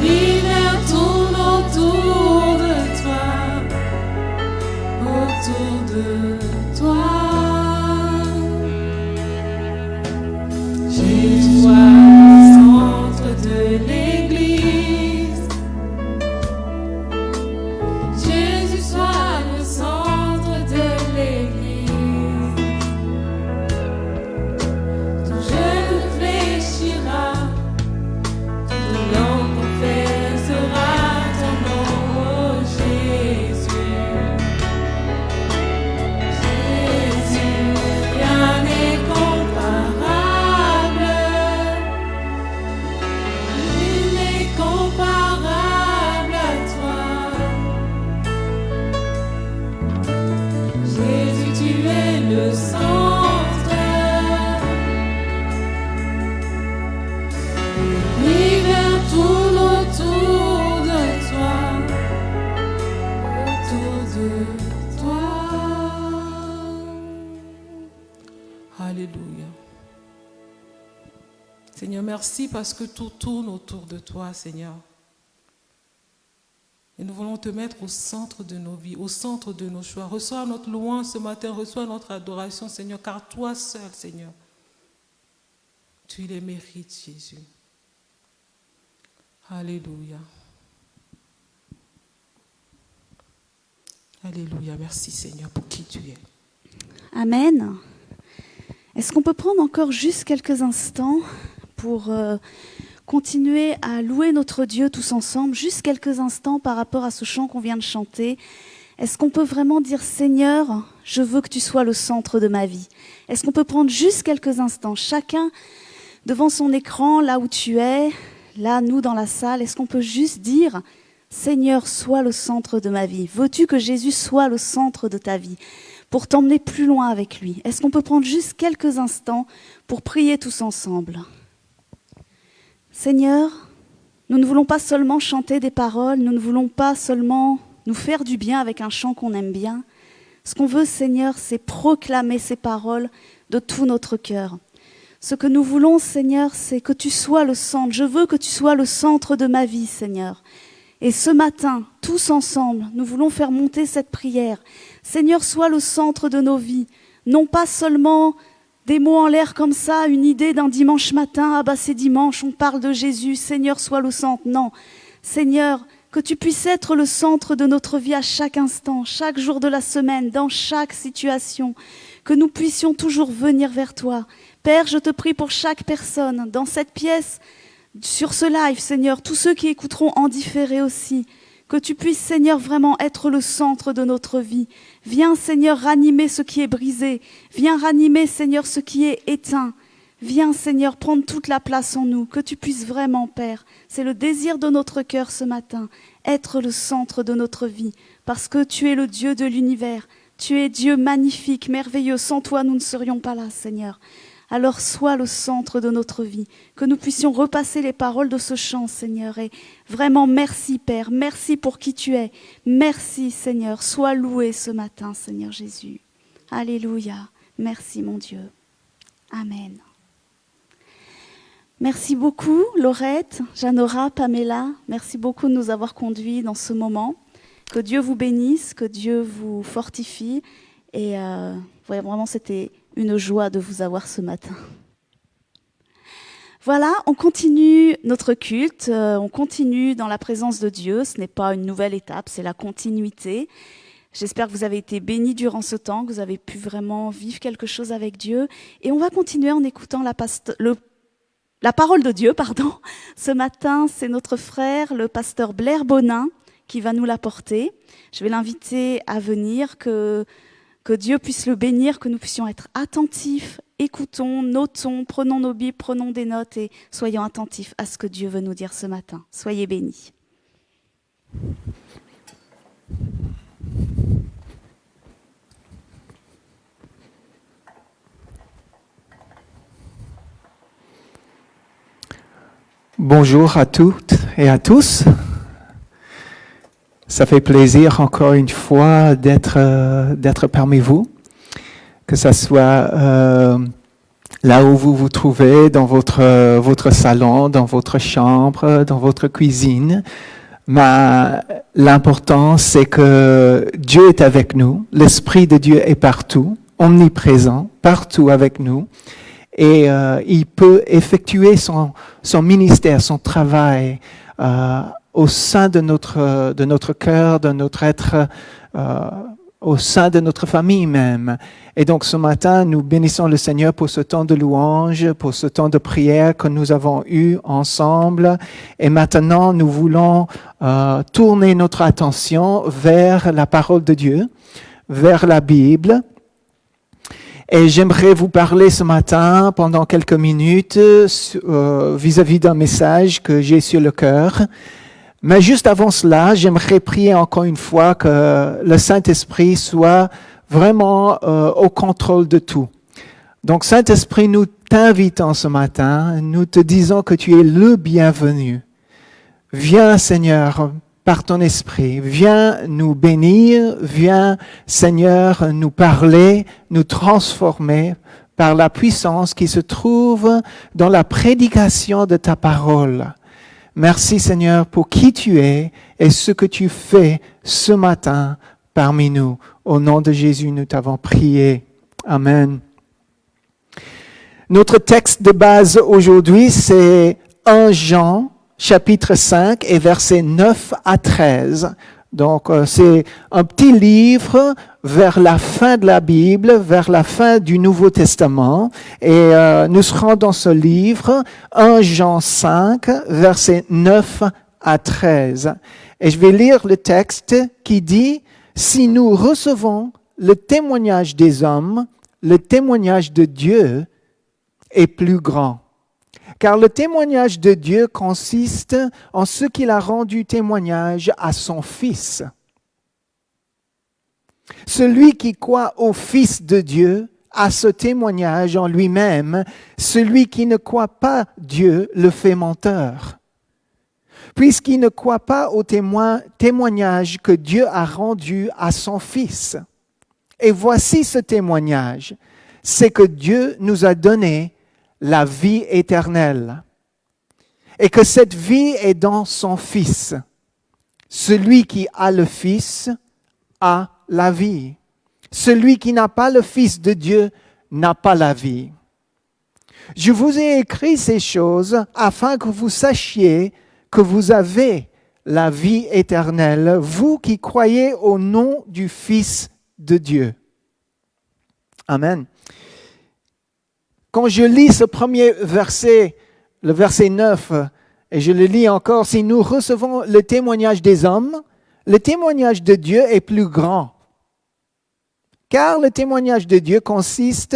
l'univers tourne autour de toi, autour de toi. Jésus, sois le centre de l'Église. Jésus, sois le centre de l'Église. Tout jeune fléchira, toute langue confessera ton nom, oh Jésus. Jésus, rien n'est comparable. Nul n'est comparable à toi. Jésus, tu es le centre. L'univers tourne autour de toi, autour de toi. Alléluia. Seigneur, merci parce que tout tourne autour de toi, Seigneur. Et nous voulons te mettre au centre de nos vies, au centre de nos choix. Reçois notre louange ce matin, reçois notre adoration, Seigneur, car toi seul, Seigneur, tu les mérites, Jésus. Alléluia. Alléluia. Merci, Seigneur, pour qui tu es. Amen. Est-ce qu'on peut prendre encore juste quelques instants pour continuer à louer notre Dieu tous ensemble, juste quelques instants par rapport à ce chant qu'on vient de chanter? Est-ce qu'on peut vraiment dire, Seigneur, je veux que tu sois le centre de ma vie? Est-ce qu'on peut prendre juste quelques instants, chacun devant son écran, là où tu es, là, nous, dans la salle, est-ce qu'on peut juste dire, Seigneur, sois le centre de ma vie? Veux-tu que Jésus soit le centre de ta vie pour t'emmener plus loin avec lui? Est-ce qu'on peut prendre juste quelques instants pour prier tous ensemble? Seigneur, nous ne voulons pas seulement chanter des paroles, nous ne voulons pas seulement nous faire du bien avec un chant qu'on aime bien. Ce qu'on veut, Seigneur, c'est proclamer ces paroles de tout notre cœur. Ce que nous voulons, Seigneur, c'est que tu sois le centre. Je veux que tu sois le centre de ma vie, Seigneur. Et ce matin, tous ensemble, nous voulons faire monter cette prière. Seigneur, sois le centre de nos vies. Non pas seulement des mots en l'air comme ça, une idée d'un dimanche matin, ah bah c'est dimanche, on parle de Jésus, Seigneur, sois le centre. Non, Seigneur, que tu puisses être le centre de notre vie à chaque instant, chaque jour de la semaine, dans chaque situation, que nous puissions toujours venir vers toi. Père, je te prie pour chaque personne dans cette pièce, sur ce live, Seigneur, tous ceux qui écouteront en différé aussi, que tu puisses, Seigneur, vraiment être le centre de notre vie. Viens, Seigneur, ranimer ce qui est brisé. Viens ranimer, Seigneur, ce qui est éteint. Viens, Seigneur, prendre toute la place en nous. Que tu puisses vraiment, Père, c'est le désir de notre cœur ce matin, être le centre de notre vie. Parce que tu es le Dieu de l'univers. Tu es Dieu magnifique, merveilleux. Sans toi, nous ne serions pas là, Seigneur. alors sois le centre de notre vie. Que nous puissions repasser les paroles de ce chant, Seigneur. Et vraiment, merci, Père. Merci pour qui tu es. Merci, Seigneur. Sois loué ce matin, Seigneur Jésus. Alléluia. Merci, mon Dieu. Amen. Merci beaucoup, Laurette, Jeannora, Pamela. Merci beaucoup de nous avoir conduits dans ce moment. Que Dieu vous bénisse, que Dieu vous fortifie. Et vraiment, c'était une joie de vous avoir ce matin. Voilà, on continue notre culte, on continue dans la présence de Dieu. Ce n'est pas une nouvelle étape, c'est la continuité. J'espère que vous avez été bénis durant ce temps, que vous avez pu vraiment vivre quelque chose avec Dieu. Et on va continuer en écoutant la parole de Dieu, pardon. Ce matin, c'est notre frère, le pasteur Blair Bonin, qui va nous l'apporter. Je vais l'inviter à venir, que Dieu puisse le bénir, que nous puissions être attentifs, écoutons, notons, prenons nos Bibles, prenons des notes et soyons attentifs à ce que Dieu veut nous dire ce matin. Soyez bénis. Bonjour à toutes et à tous. Ça fait plaisir encore une fois d'être parmi vous, que ce soit là où vous vous trouvez, dans votre salon, dans votre chambre, dans votre cuisine. Mais l'important, c'est que Dieu est avec nous, l'Esprit de Dieu est partout, omniprésent, partout avec nous. Et il peut effectuer son ministère, son travail au sein de notre cœur, de notre être, au sein de notre famille même. Et donc ce matin, nous bénissons le Seigneur pour ce temps de louange, pour ce temps de prière que nous avons eu ensemble. Et maintenant, nous voulons tourner notre attention vers la parole de Dieu, vers la Bible. Et j'aimerais vous parler ce matin pendant quelques minutes vis-à-vis d'un message que j'ai sur le cœur. Mais juste avant cela, j'aimerais prier encore une fois que le Saint-Esprit soit vraiment au contrôle de tout. Donc Saint-Esprit, nous t'invitons ce matin, nous te disons que tu es le bienvenu. Viens Seigneur, par ton esprit, viens nous bénir, viens Seigneur nous parler, nous transformer par la puissance qui se trouve dans la prédication de ta parole. Merci Seigneur pour qui tu es et ce que tu fais ce matin parmi nous. Au nom de Jésus, nous t'avons prié. Amen. Notre texte de base aujourd'hui, c'est 1 Jean, chapitre 5 et versets 9 à 13. Donc, c'est un petit livre vers la fin de la Bible, vers la fin du Nouveau Testament. Et nous serons dans ce livre, 1 Jean 5, versets 9 à 13. Et je vais lire le texte qui dit, « Si nous recevons le témoignage des hommes, le témoignage de Dieu est plus grand. Car le témoignage de Dieu consiste en ce qu'il a rendu témoignage à son Fils. Celui qui croit au Fils de Dieu a ce témoignage en lui-même. Celui qui ne croit pas Dieu le fait menteur. Puisqu'il ne croit pas au témoignage que Dieu a rendu à son Fils. Et voici ce témoignage, c'est que Dieu nous a donné la vie éternelle. Et que cette vie est dans son Fils. Celui qui a le Fils a la vie. Celui qui n'a pas le Fils de Dieu n'a pas la vie. Je vous ai écrit ces choses afin que vous sachiez que vous avez la vie éternelle, vous qui croyez au nom du Fils de Dieu. Amen. Quand je lis ce premier verset, le verset 9, et je le lis encore, si nous recevons le témoignage des hommes, le témoignage de Dieu est plus grand. Car le témoignage de Dieu consiste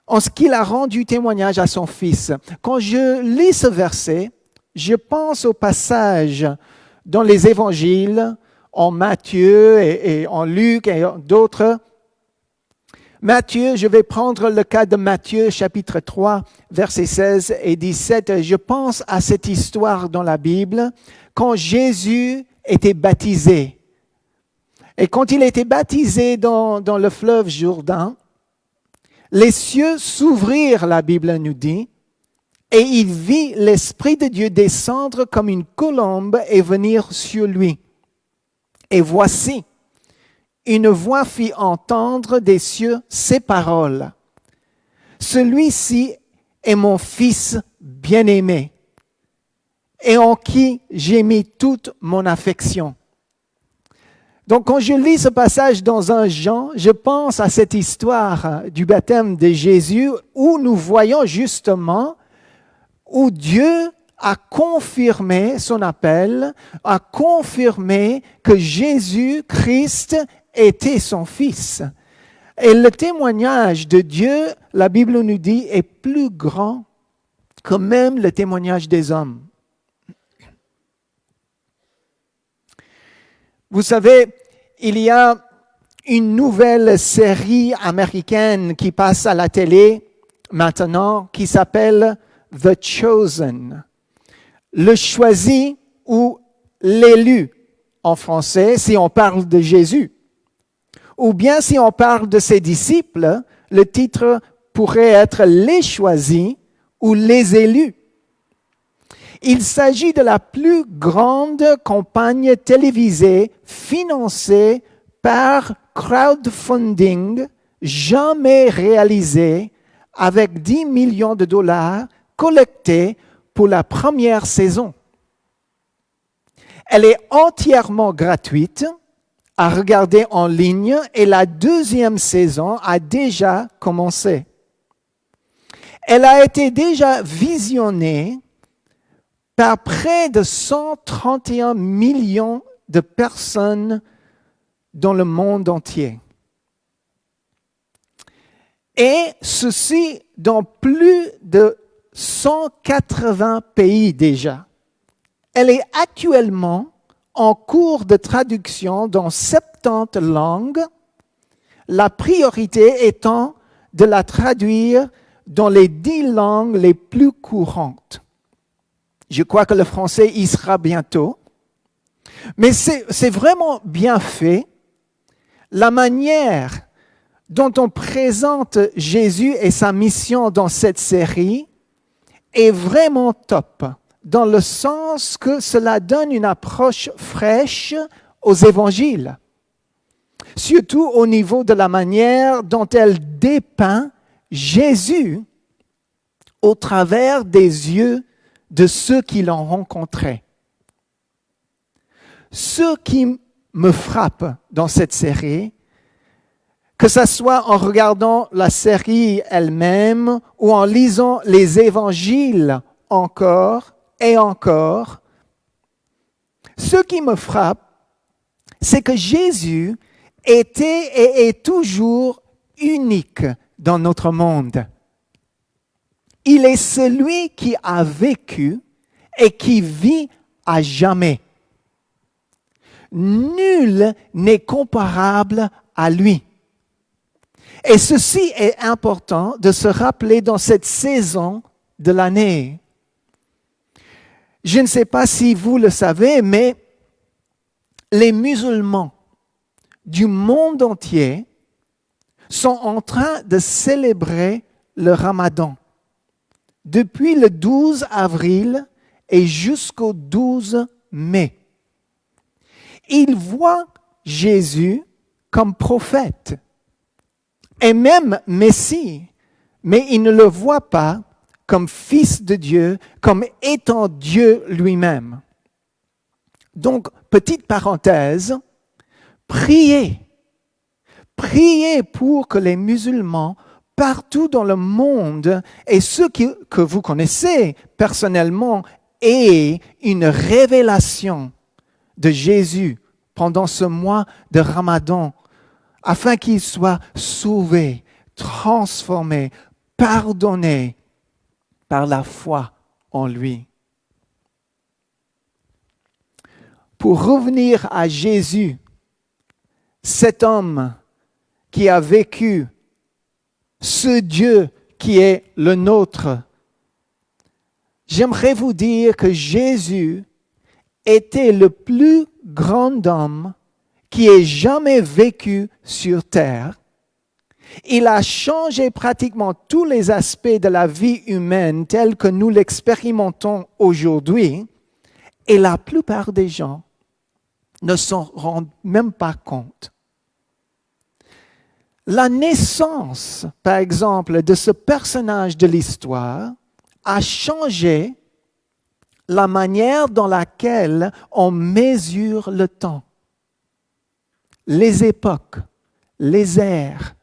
en ce qu'il a rendu témoignage à son Fils. Quand je lis ce verset, je pense au passage dans les évangiles, en Matthieu et en Luc et d'autres, Matthieu, je vais prendre le cas de Matthieu, chapitre 3, versets 16 et 17. Je pense à cette histoire dans la Bible, quand Jésus était baptisé. Et quand il était baptisé dans le fleuve Jourdain, les cieux s'ouvrirent, la Bible nous dit, et il vit l'Esprit de Dieu descendre comme une colombe et venir sur lui. Et voici, une voix fit entendre des cieux ces paroles. Celui-ci est mon Fils bien-aimé, et en qui j'ai mis toute mon affection. Donc, quand je lis ce passage dans 1 Jean, je pense à cette histoire du baptême de Jésus où nous voyons justement où Dieu a confirmé son appel, a confirmé que Jésus-Christ était son Fils. Et le témoignage de Dieu, la Bible nous dit, est plus grand que même le témoignage des hommes. Vous savez, il y a une nouvelle série américaine qui passe à la télé maintenant qui s'appelle The Chosen, le choisi ou l'élu en français si on parle de Jésus. Ou bien si on parle de ses disciples, le titre pourrait être les choisis ou les élus. Il s'agit de la plus grande campagne télévisée financée par crowdfunding jamais réalisée avec 10 millions de dollars collectés pour la première saison. Elle est entièrement gratuite à regarder en ligne et la deuxième saison a déjà commencé. Elle a été déjà visionnée par près de 131 millions de personnes dans le monde entier. Et ceci dans plus de 180 pays déjà. Elle est actuellement en cours de traduction dans 70 langues, la priorité étant de la traduire dans les 10 langues les plus courantes. Je crois que le français y sera bientôt. Mais c'est vraiment bien fait. La manière dont on présente Jésus et sa mission dans cette série est vraiment top, dans le sens que cela donne une approche fraîche aux évangiles, surtout au niveau de la manière dont elle dépeint Jésus au travers des yeux de ceux qui l'ont rencontré. Ce qui me frappe dans cette série, que ce soit en regardant la série elle-même ou en lisant les évangiles encore et encore, ce qui me frappe, c'est que Jésus était et est toujours unique dans notre monde. Il est celui qui a vécu et qui vit à jamais. Nul n'est comparable à lui. Et ceci est important de se rappeler dans cette saison de l'année. Je ne sais pas si vous le savez, mais les musulmans du monde entier sont en train de célébrer le Ramadan depuis le 12 avril et jusqu'au 12 mai. Ils voient Jésus comme prophète et même Messie, mais ils ne le voient pas comme Fils de Dieu, comme étant Dieu lui-même. Donc, petite parenthèse, priez pour que les musulmans partout dans le monde et ceux que vous connaissez personnellement aient une révélation de Jésus pendant ce mois de Ramadan, afin qu'ils soient sauvés, transformés, pardonnés par la foi en lui. Pour revenir à Jésus, cet homme qui a vécu ce Dieu qui est le nôtre. J'aimerais vous dire que Jésus était le plus grand homme qui ait jamais vécu sur terre. Il a changé pratiquement tous les aspects de la vie humaine tels que nous l'expérimentons aujourd'hui, et la plupart des gens ne s'en rendent même pas compte. La naissance, par exemple, de ce personnage de l'histoire a changé la manière dans laquelle on mesure le temps, les époques, les ères.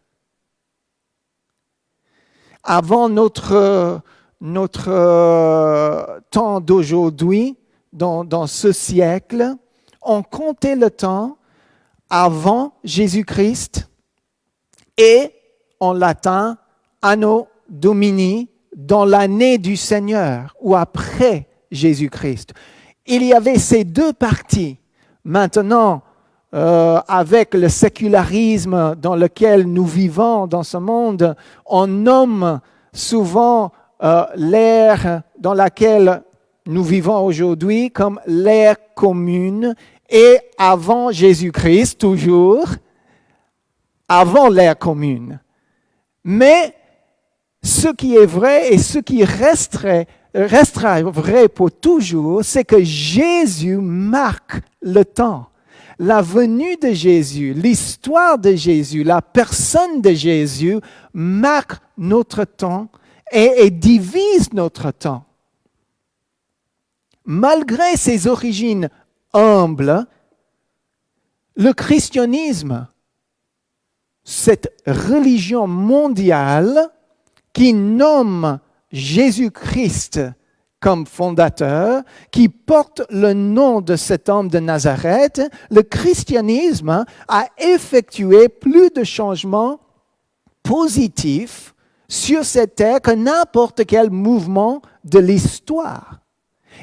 Avant notre temps d'aujourd'hui, dans ce siècle, on comptait le temps avant Jésus-Christ et en latin Anno Domini, dans l'année du Seigneur ou après Jésus-Christ. Il y avait ces deux parties. Maintenant, avec le sécularisme dans lequel nous vivons dans ce monde, on nomme souvent l'ère dans laquelle nous vivons aujourd'hui comme l'ère commune et avant Jésus-Christ, toujours, avant l'ère commune. Mais ce qui est vrai et ce qui restera vrai pour toujours, c'est que Jésus marque le temps. La venue de Jésus, l'histoire de Jésus, la personne de Jésus marque notre temps et divise notre temps. Malgré ses origines humbles, le christianisme, cette religion mondiale qui nomme Jésus-Christ comme fondateur, qui porte le nom de cet homme de Nazareth, le christianisme a effectué plus de changements positifs sur cette terre que n'importe quel mouvement de l'histoire.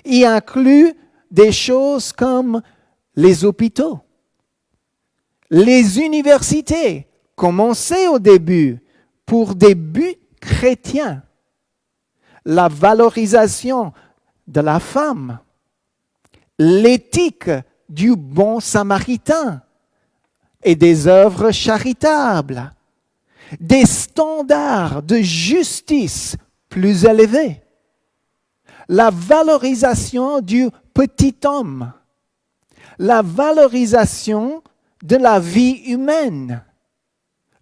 Il inclut des choses comme les hôpitaux, les universités, commencées au début pour des buts chrétiens, la valorisation de la femme, l'éthique du bon samaritain et des œuvres charitables, des standards de justice plus élevés, la valorisation du petit homme, la valorisation de la vie humaine,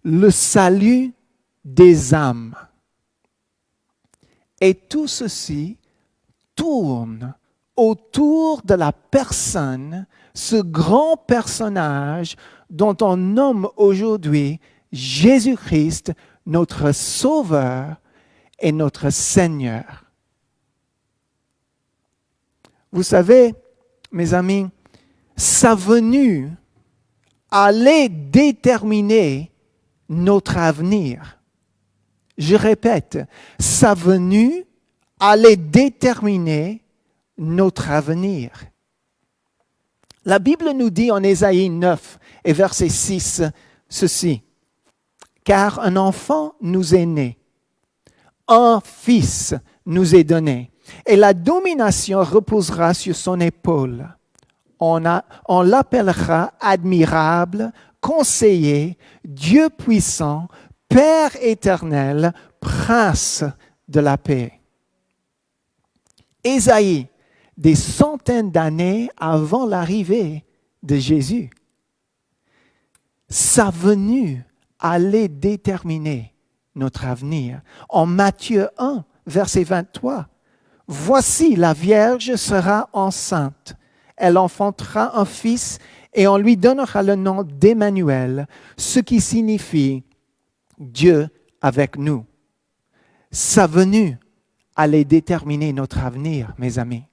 le salut des âmes. Et tout ceci tourne autour de la personne, ce grand personnage dont on nomme aujourd'hui Jésus-Christ, notre Sauveur et notre Seigneur. Vous savez, mes amis, sa venue allait déterminer notre avenir. Je répète, sa venue allait déterminer notre avenir. La Bible nous dit en Ésaïe 9 et verset 6 ceci: « Car un enfant nous est né, un fils nous est donné, et la domination reposera sur son épaule. On l'appellera admirable, conseiller, Dieu puissant, Père éternel, prince de la paix. » Ésaïe, des centaines d'années avant l'arrivée de Jésus. Sa venue allait déterminer notre avenir. En Matthieu 1, verset 23, « Voici, la Vierge sera enceinte. Elle enfantera un fils et on lui donnera le nom d'Emmanuel, ce qui signifie Dieu avec nous. » Sa venue allait déterminer notre avenir, mes amis.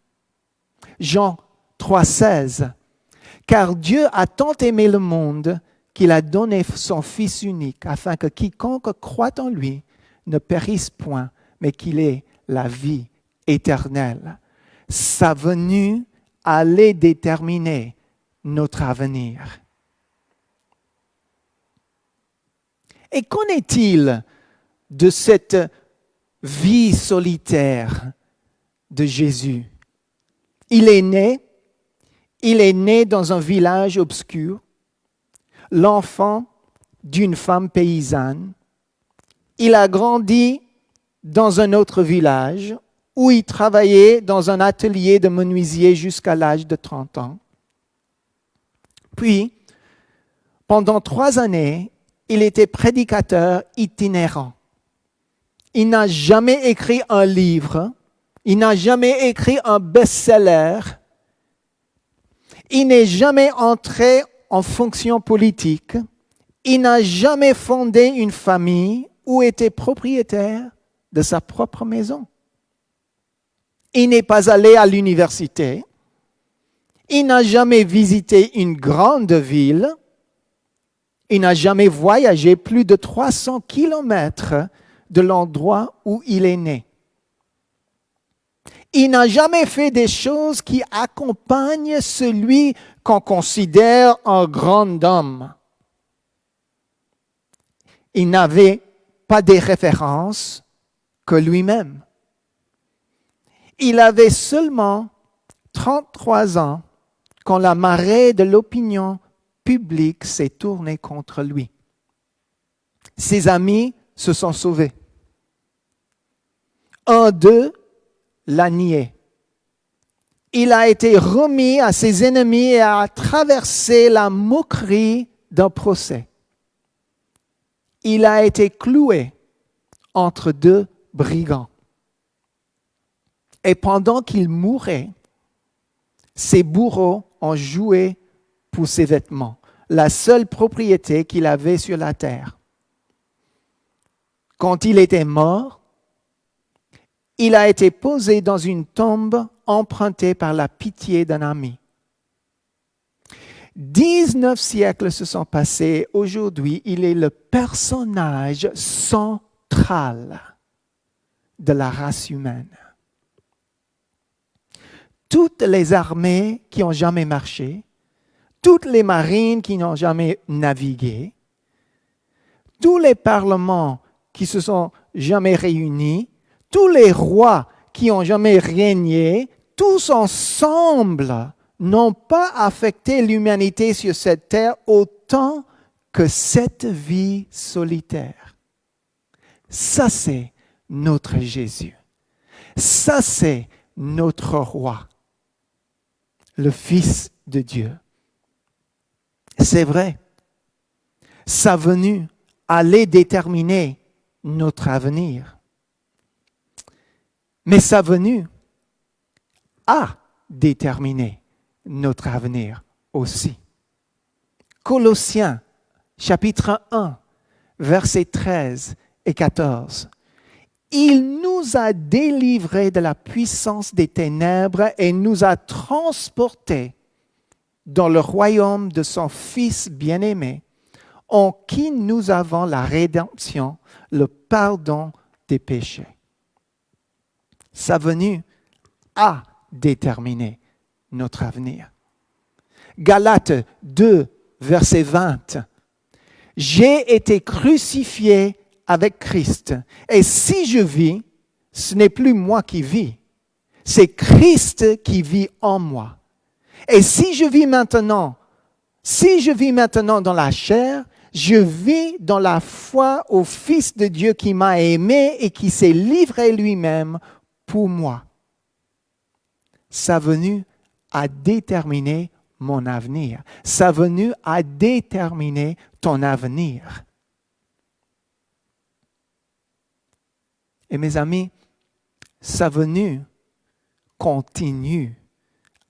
Jean 3,16 « Car Dieu a tant aimé le monde qu'il a donné son Fils unique, afin que quiconque croit en lui ne périsse point, mais qu'il ait la vie éternelle. » Sa venue allait déterminer notre avenir. Et qu'en est-il de cette vie solitaire de Jésus. Il est né dans un village obscur, l'enfant d'une femme paysanne. Il a grandi dans un autre village où il travaillait dans un atelier de menuisier jusqu'à l'âge de 30 ans. Puis, pendant 3 années, il était prédicateur itinérant. Il n'a jamais écrit un livre, il n'a jamais écrit un best-seller, il n'est jamais entré en fonction politique, il n'a jamais fondé une famille ou été propriétaire de sa propre maison. Il n'est pas allé à l'université, il n'a jamais visité une grande ville, il n'a jamais voyagé plus de 300 kilomètres de l'endroit où il est né. Il n'a jamais fait des choses qui accompagnent celui qu'on considère un grand homme. Il n'avait pas des références que lui-même. Il avait seulement 33 ans quand la marée de l'opinion publique s'est tournée contre lui. Ses amis se sont sauvés. Un d'eux l'a nié. Il a été remis à ses ennemis et a traversé la moquerie d'un procès. Il a été cloué entre 2 brigands. Et pendant qu'il mourait, ses bourreaux ont joué pour ses vêtements, la seule propriété qu'il avait sur la terre. Quand il était mort, il a été posé dans une tombe empruntée par la pitié d'un ami. 19 siècles se sont passés. Aujourd'hui, il est le personnage central de la race humaine. Toutes les armées qui ont jamais marché, toutes les marines qui n'ont jamais navigué, tous les parlements qui se sont jamais réunis, tous les rois qui n'ont jamais régné, tous ensemble n'ont pas affecté l'humanité sur cette terre autant que cette vie solitaire. Ça, c'est notre Jésus. Ça, c'est notre roi, le Fils de Dieu. C'est vrai, sa venue allait déterminer notre avenir. Mais sa venue a déterminé notre avenir aussi. Colossiens, chapitre 1, versets 13 et 14. Il nous a délivrés de la puissance des ténèbres et nous a transportés dans le royaume de son Fils bien-aimé, en qui nous avons la rédemption, le pardon des péchés. Sa venue a déterminé notre avenir. Galates 2, verset 20. J'ai été crucifié avec Christ. Et si je vis, ce n'est plus moi qui vis. C'est Christ qui vit en moi. Et si je vis maintenant dans la chair, je vis dans la foi au Fils de Dieu qui m'a aimé et qui s'est livré lui-même pour moi. Sa venue a déterminé mon avenir. Sa venue a déterminé ton avenir. Et mes amis, sa venue continue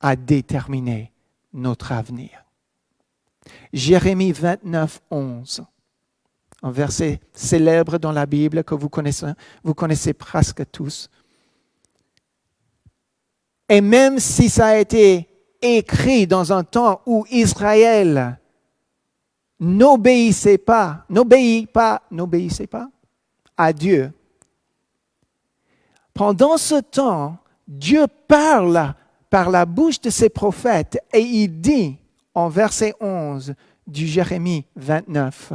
à déterminer notre avenir. Jérémie 29, 11, un verset célèbre dans la Bible que vous connaissez presque tous. Et même si ça a été écrit dans un temps où Israël n'obéissait pas à Dieu, pendant ce temps, Dieu parle par la bouche de ses prophètes et il dit en verset 11 du Jérémie 29,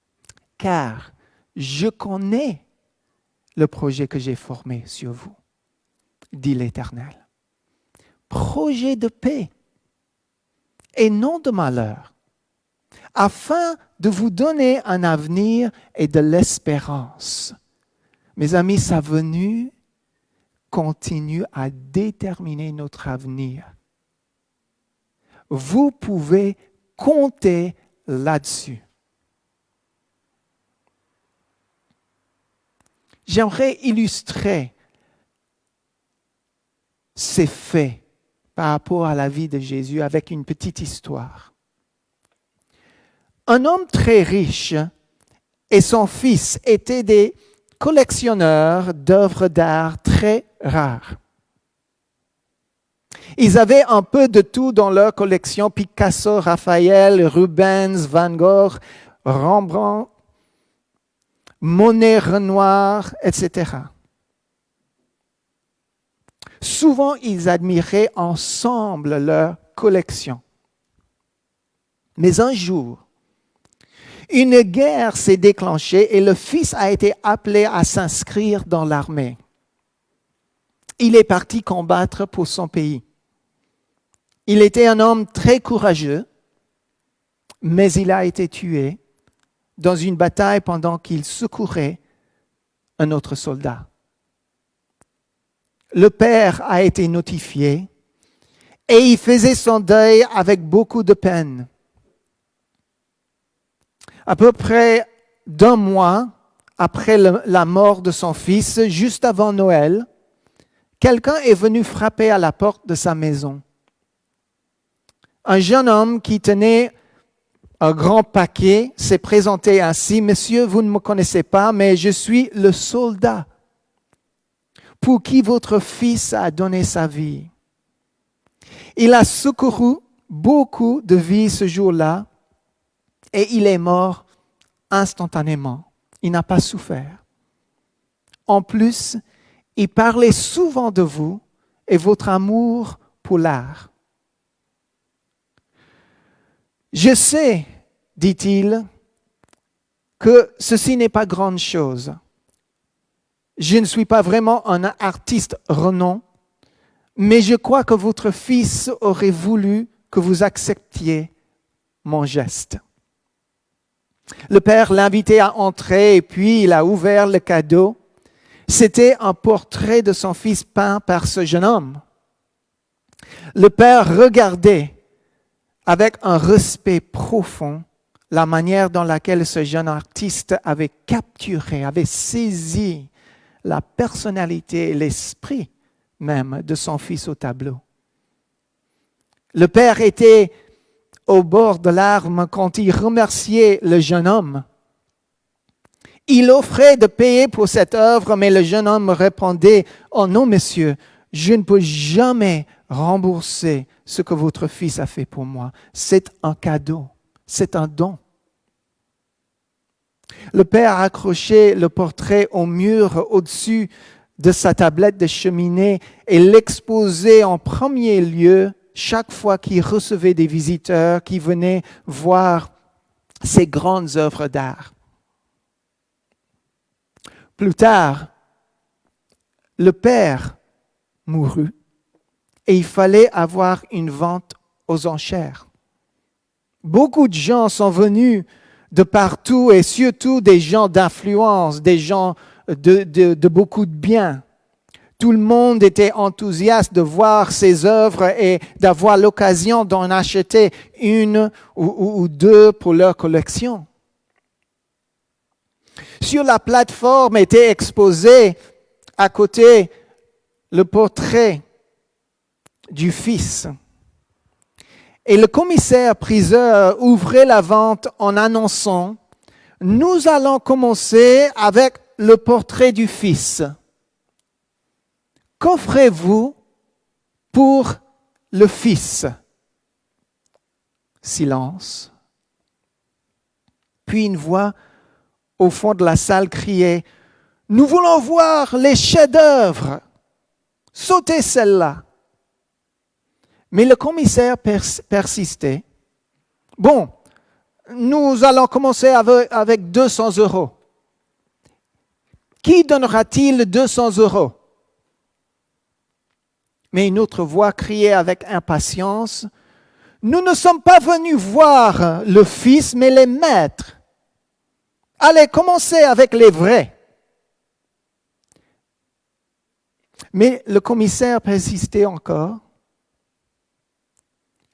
« Car je connais le projet que j'ai formé sur vous, dit l'Éternel. Projet de paix et non de malheur, afin de vous donner un avenir et de l'espérance. Mes amis, sa venue continue à déterminer notre avenir. Vous pouvez compter là-dessus. J'aimerais illustrer ces faits par rapport à la vie de Jésus avec une petite histoire. Un homme très riche et son fils étaient des collectionneurs d'œuvres d'art très rares. Ils avaient un peu de tout dans leur collection: Picasso, Raphaël, Rubens, Van Gogh, Rembrandt, Monet, Renoir, etc. Souvent, ils admiraient ensemble leur collection. Mais un jour, une guerre s'est déclenchée et le fils a été appelé à s'inscrire dans l'armée. Il est parti combattre pour son pays. Il était un homme très courageux, mais il a été tué dans une bataille pendant qu'il secourait un autre soldat. Le père a été notifié et il faisait son deuil avec beaucoup de peine. À peu près d'un mois après la mort de son fils, juste avant Noël, quelqu'un est venu frapper à la porte de sa maison. Un jeune homme qui tenait un grand paquet s'est présenté ainsi: « Monsieur, vous ne me connaissez pas, mais je suis le soldat pour qui votre fils a donné sa vie. Il a secouru beaucoup de vies ce jour-là et il est mort instantanément. Il n'a pas souffert. En plus, il parlait souvent de vous et votre amour pour l'art. Je sais, dit-il, que ceci n'est pas grande chose. Je ne suis pas vraiment un artiste renom, mais je crois que votre fils aurait voulu que vous acceptiez mon geste. » Le père l'invitait à entrer et puis il a ouvert le cadeau. C'était un portrait de son fils peint par ce jeune homme. Le père regardait avec un respect profond la manière dans laquelle ce jeune artiste avait capturé, avait saisi la personnalité et l'esprit même de son fils au tableau. Le père était au bord de larmes quand il remerciait le jeune homme. Il offrait de payer pour cette œuvre, mais le jeune homme répondait: « Oh non, monsieur, je ne peux jamais rembourser ce que votre fils a fait pour moi. C'est un cadeau, c'est un don. » Le père accrochait le portrait au mur au-dessus de sa tablette de cheminée et l'exposait en premier lieu chaque fois qu'il recevait des visiteurs qui venaient voir ses grandes œuvres d'art. Plus tard, le père mourut et il fallait avoir une vente aux enchères. Beaucoup de gens sont venus de partout et surtout des gens d'influence, des gens de beaucoup de biens. Tout le monde était enthousiaste de voir ces œuvres et d'avoir l'occasion d'en acheter une ou deux pour leur collection. Sur la plateforme était exposé à côté le portrait du fils. Et le commissaire-priseur ouvrait la vente en annonçant: « Nous allons commencer avec le portrait du fils. Qu'offrez-vous pour le fils ?» Silence. Puis une voix au fond de la salle criait: « Nous voulons voir les chefs-d'œuvre. Sautez celle-là. » Mais le commissaire persistait. « Bon, nous allons commencer avec 200 €. » qui donnera-t-il 200 €? Mais une autre voix criait avec impatience, nous ne sommes pas venus voir le fils, mais les maîtres. Allez, commencez avec les vrais. Mais le commissaire persistait encore.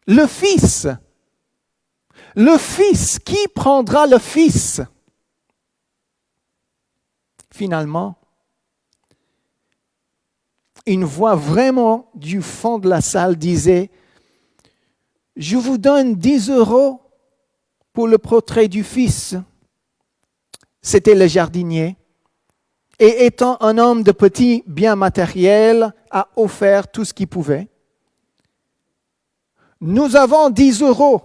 Le fils, qui prendra le fils? Finalement, une voix vraiment du fond de la salle disait, je vous donne 10 € pour le portrait du fils. C'était le jardinier. Et étant un homme de petits biens matériels, a offert tout ce qu'il pouvait. Nous avons 10 €.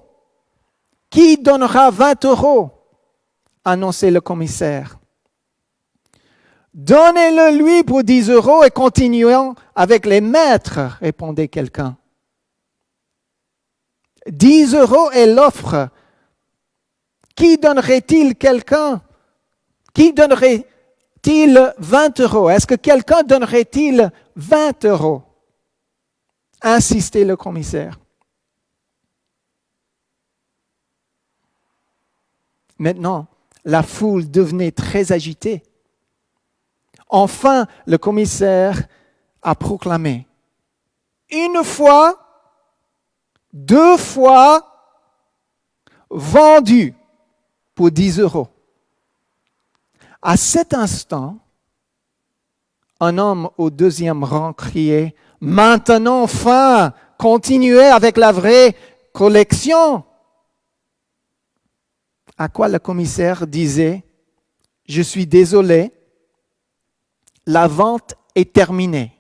Qui donnera 20 €? Annonçait le commissaire. Donnez-le lui pour 10 € et continuons avec les maîtres, répondait quelqu'un. 10 € est l'offre. Qui donnerait-il quelqu'un? Qui donnerait-il 20 €? Est-ce que quelqu'un donnerait-il 20 €? Insistait le commissaire. Maintenant, la foule devenait très agitée. Enfin, le commissaire a proclamé, une fois, 2 fois, vendu pour 10 €. À cet instant, un homme au 2e rang criait, maintenant, enfin, continuez avec la vraie collection. À quoi le commissaire disait, je suis désolé, la vente est terminée.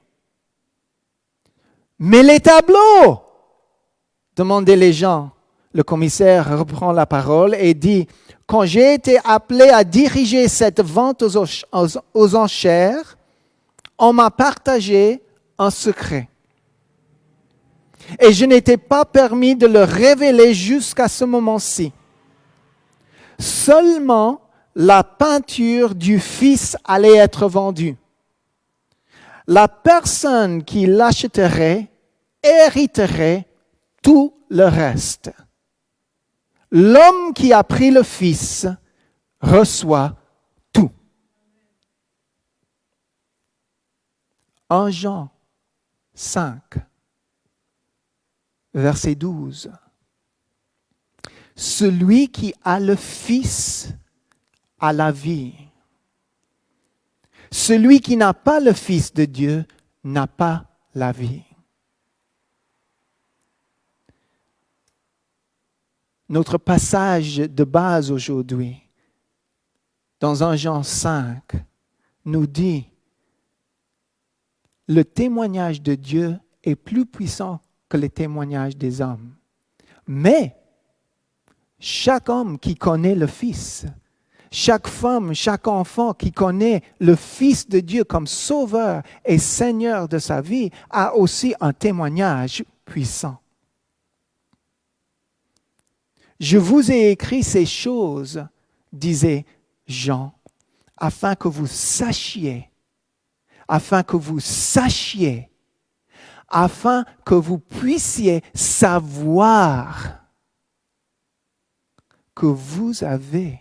Mais les tableaux, demandaient les gens. Le commissaire reprend la parole et dit, quand j'ai été appelé à diriger cette vente aux enchères, on m'a partagé un secret. Et je n'étais pas permis de le révéler jusqu'à ce moment-ci. Seulement la peinture du fils allait être vendue. La personne qui l'achèterait hériterait tout le reste. L'homme qui a pris le fils reçoit tout. 1 Jean 5, verset 12. Celui qui a le Fils a la vie. Celui qui n'a pas le Fils de Dieu n'a pas la vie. Notre passage de base aujourd'hui, dans 1 Jean 5, nous dit le témoignage de Dieu est plus puissant que le témoignage des hommes. Mais chaque homme qui connaît le Fils, chaque femme, chaque enfant qui connaît le Fils de Dieu comme sauveur et Seigneur de sa vie a aussi un témoignage puissant. Je vous ai écrit ces choses, disait Jean, afin que vous sachiez, afin que vous puissiez savoir que vous avez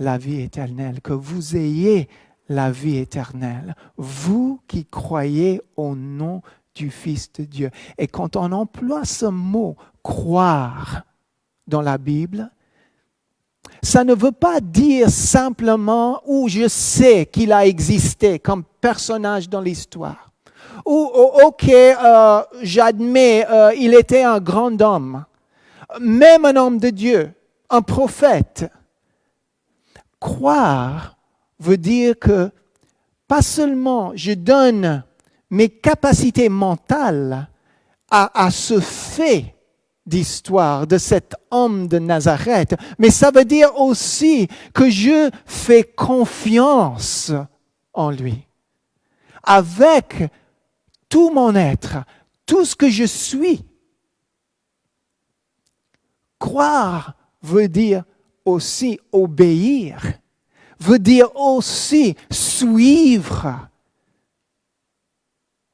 la vie éternelle, que vous ayez la vie éternelle, vous qui croyez au nom du Fils de Dieu. Et quand on emploie ce mot « croire » dans la Bible, ça ne veut pas dire simplement « ou je sais qu'il a existé comme personnage dans l'histoire » ou « ok, j'admets, il était un grand homme, même un homme de Dieu, un prophète ». Croire veut dire que pas seulement je donne mes capacités mentales à ce fait d'histoire de cet homme de Nazareth, mais ça veut dire aussi que je fais confiance en lui. Avec tout mon être, tout ce que je suis. Croire veut dire aussi obéir, veut dire aussi suivre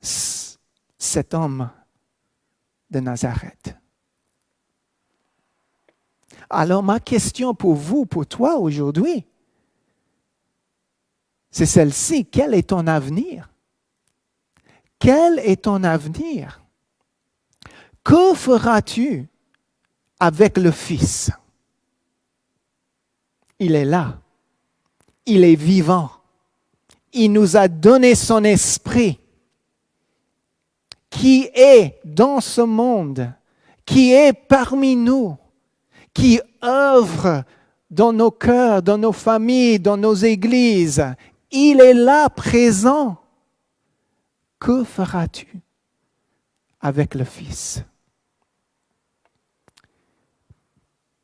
cet homme de Nazareth. Alors ma question pour vous, pour toi aujourd'hui, c'est celle-ci. Quel est ton avenir? Quel est ton avenir? Que feras-tu avec le Fils? Il est là. Il est vivant. Il nous a donné son esprit qui est dans ce monde, qui est parmi nous, qui œuvre dans nos cœurs, dans nos familles, dans nos églises. Il est là, présent. Que feras-tu avec le Fils?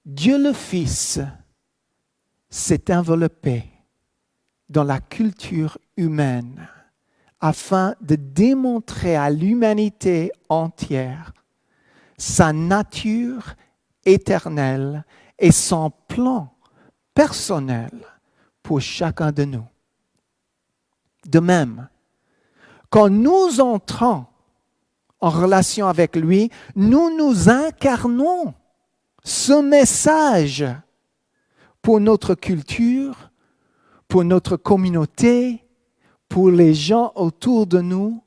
Dieu le Fils s'est enveloppé dans la culture humaine afin de démontrer à l'humanité entière sa nature éternelle et son plan personnel pour chacun de nous. De même, quand nous entrons en relation avec lui, nous nous incarnons ce message pour notre culture, pour notre communauté, pour les gens autour de nous.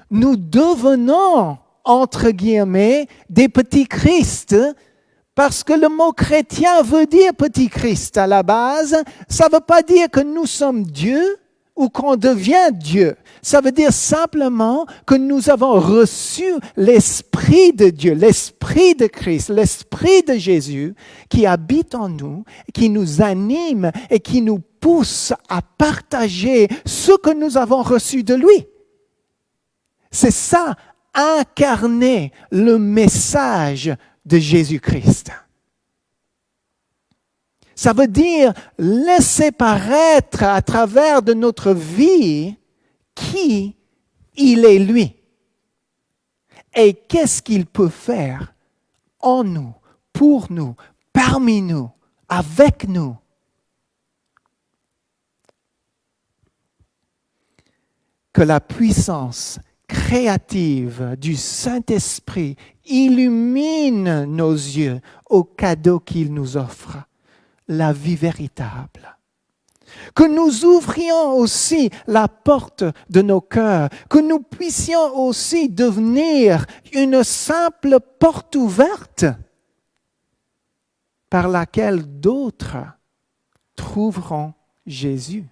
Nous devenons, entre guillemets, des petits Christ, parce que le mot chrétien veut dire petit Christ à la base. Ça ne veut pas dire que nous sommes Dieu ou qu'on devient Dieu. Ça veut dire simplement que nous avons reçu l'Esprit de Dieu, l'Esprit de Christ, l'Esprit de Jésus qui habite en nous, qui nous anime et qui nous pousse à partager ce que nous avons reçu de lui. C'est ça, incarner le message de Jésus-Christ. Ça veut dire laisser paraître à travers de notre vie qui il est lui. Et qu'est-ce qu'il peut faire en nous, pour nous, parmi nous, avec nous. Que la puissance créative du Saint-Esprit illumine nos yeux au cadeau qu'il nous offre, la vie véritable. Que nous ouvrions aussi la porte de nos cœurs, que nous puissions aussi devenir une simple porte ouverte par laquelle d'autres trouveront Jésus.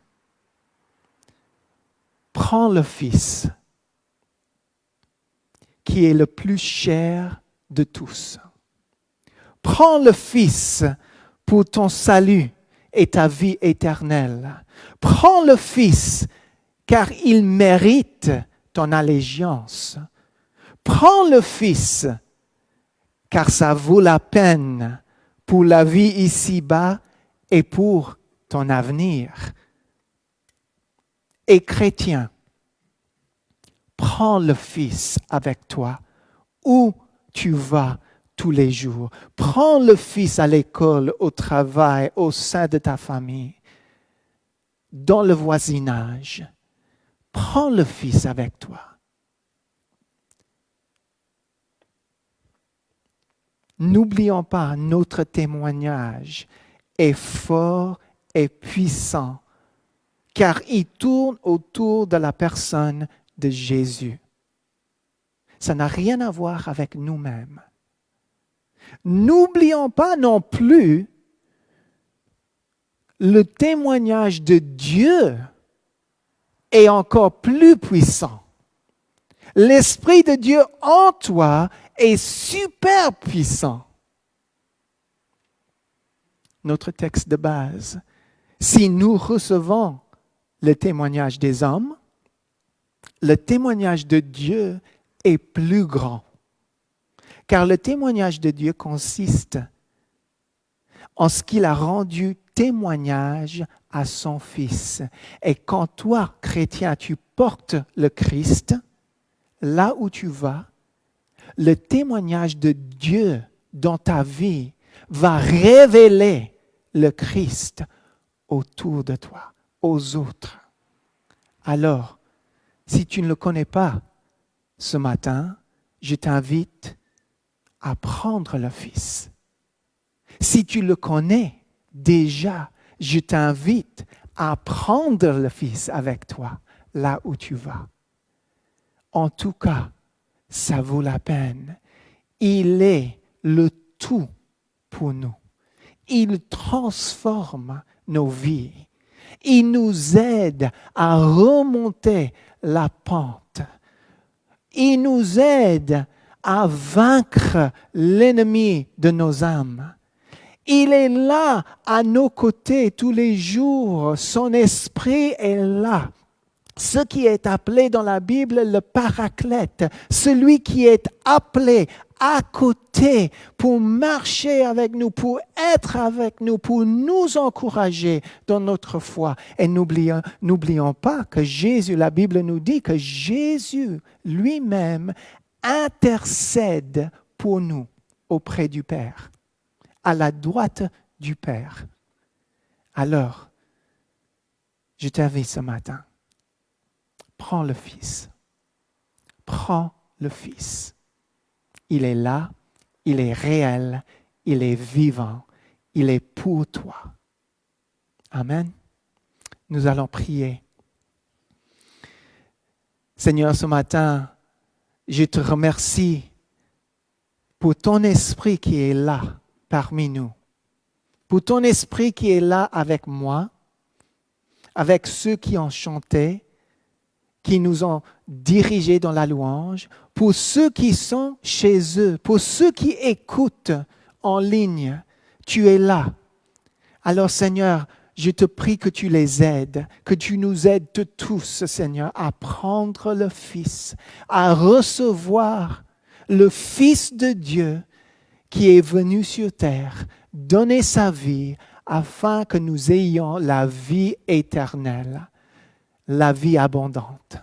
Prends le Fils, qui est le plus cher de tous. Prends le Fils pour ton salut et ta vie éternelle. Prends le Fils, car il mérite ton allégeance. Prends le Fils, car ça vaut la peine pour la vie ici-bas et pour ton avenir. Et chrétien, prends le Fils avec toi où tu vas tous les jours. Prends le Fils à l'école, au travail, au sein de ta famille, dans le voisinage. Prends le Fils avec toi. N'oublions pas, notre témoignage est fort et puissant, car il tourne autour de la personne de Jésus. Ça n'a rien à voir avec nous-mêmes. N'oublions pas non plus le témoignage de Dieu est encore plus puissant. L'Esprit de Dieu en toi est super puissant. Notre texte de base. Si nous recevons le témoignage des hommes, le témoignage de Dieu est plus grand. Car le témoignage de Dieu consiste en ce qu'il a rendu témoignage à son Fils. Et quand toi, chrétien, tu portes le Christ, là où tu vas, le témoignage de Dieu dans ta vie va révéler le Christ autour de toi, aux autres. Alors, si tu ne le connais pas ce matin, je t'invite à prendre le Fils. Si tu le connais déjà, je t'invite à prendre le Fils avec toi là où tu vas. En tout cas, ça vaut la peine. Il est le tout pour nous. Il transforme nos vies. Il nous aide à remonter la pente. Il nous aide à vaincre l'ennemi de nos âmes. Il est là à nos côtés tous les jours. Son esprit est là. Ce qui est appelé dans la Bible le paraclète, celui qui est appelé à côté pour marcher avec nous, pour être avec nous, pour nous encourager dans notre foi. Et n'oublions pas que Jésus, la Bible nous dit que Jésus lui-même intercède pour nous auprès du Père, à la droite du Père. Alors, je t'invite ce matin. Prends le Fils. Prends le Fils. Il est là, il est réel, il est vivant, il est pour toi. Amen. Nous allons prier. Seigneur, ce matin, je te remercie pour ton esprit qui est là parmi nous, pour ton esprit qui est là avec moi, avec ceux qui ont chanté, qui nous ont dirigés dans la louange, pour ceux qui sont chez eux, pour ceux qui écoutent en ligne, tu es là. Alors Seigneur, je te prie que tu les aides, que tu nous aides tous, Seigneur, à prendre le Fils, à recevoir le Fils de Dieu qui est venu sur terre, donner sa vie afin que nous ayons la vie éternelle, la vie abondante.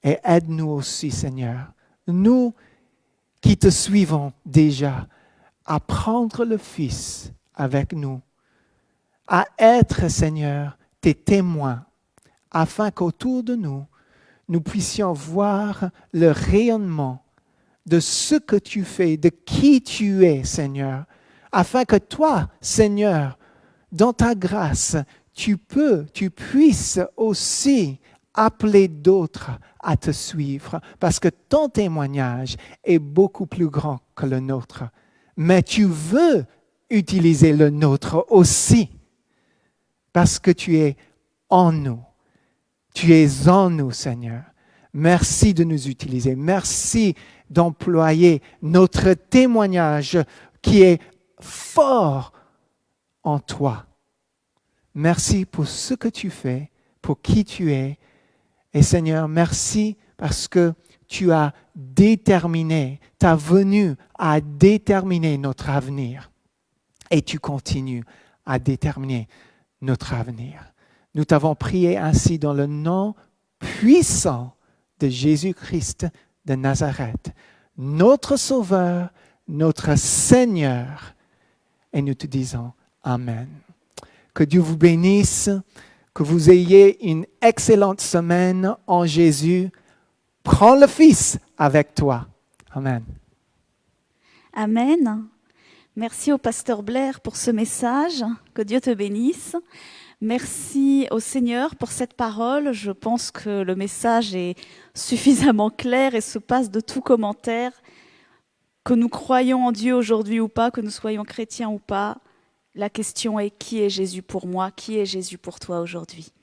Et aide-nous aussi, Seigneur, nous qui te suivons déjà, à prendre le Fils avec nous, à être, Seigneur, tes témoins, afin qu'autour de nous, nous puissions voir le rayonnement de ce que tu fais, de qui tu es, Seigneur, afin que toi, Seigneur, dans ta grâce, tu puisses aussi appeler d'autres à te suivre, parce que ton témoignage est beaucoup plus grand que le nôtre. Mais tu veux utiliser le nôtre aussi, parce que tu es en nous. Tu es en nous, Seigneur. Merci de nous utiliser. Merci d'employer notre témoignage qui est fort en toi. Merci pour ce que tu fais, pour qui tu es. Et Seigneur, merci parce que tu as déterminé, ta venue a déterminé notre avenir. Et tu continues à déterminer notre avenir. Nous t'avons prié ainsi dans le nom puissant de Jésus-Christ de Nazareth, notre Sauveur, notre Seigneur. Et nous te disons Amen. Que Dieu vous bénisse, que vous ayez une excellente semaine en Jésus. Prends le Fils avec toi. Amen. Amen. Merci au pasteur Blair pour ce message. Que Dieu te bénisse. Merci au Seigneur pour cette parole. Je pense que le message est suffisamment clair et se passe de tout commentaire. Que nous croyons en Dieu aujourd'hui ou pas, que nous soyons chrétiens ou pas, la question est qui est Jésus pour moi, qui est Jésus pour toi aujourd'hui.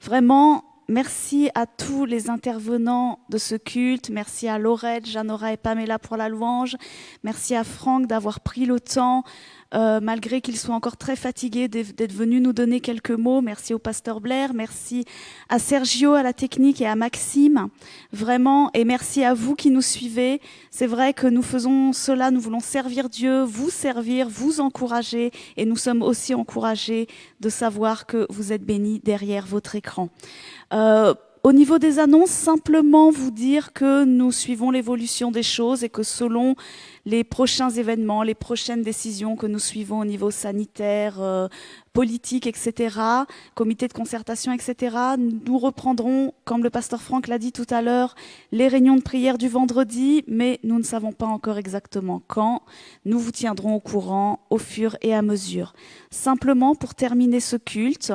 Vraiment, merci à tous les intervenants de ce culte. Merci à Laurette, Jeannora et Pamela pour la louange. Merci à Franck d'avoir pris le temps, malgré qu'il soit encore très fatigué, d'être venu nous donner quelques mots. Merci au pasteur Blair. Merci à Sergio, à la technique et à Maxime. Vraiment, et merci à vous qui nous suivez. C'est vrai que nous faisons cela, nous voulons servir Dieu, vous encourager. Et nous sommes aussi encouragés de savoir que vous êtes bénis derrière votre écran. Au niveau des annonces, simplement vous dire que nous suivons l'évolution des choses et que selon les prochains événements, les prochaines décisions que nous suivons au niveau sanitaire, politique, etc., comité de concertation, etc., nous reprendrons, comme le pasteur Franck l'a dit tout à l'heure, les réunions de prière du vendredi, mais nous ne savons pas encore exactement quand. Nous vous tiendrons au courant au fur et à mesure. Simplement, pour terminer ce culte,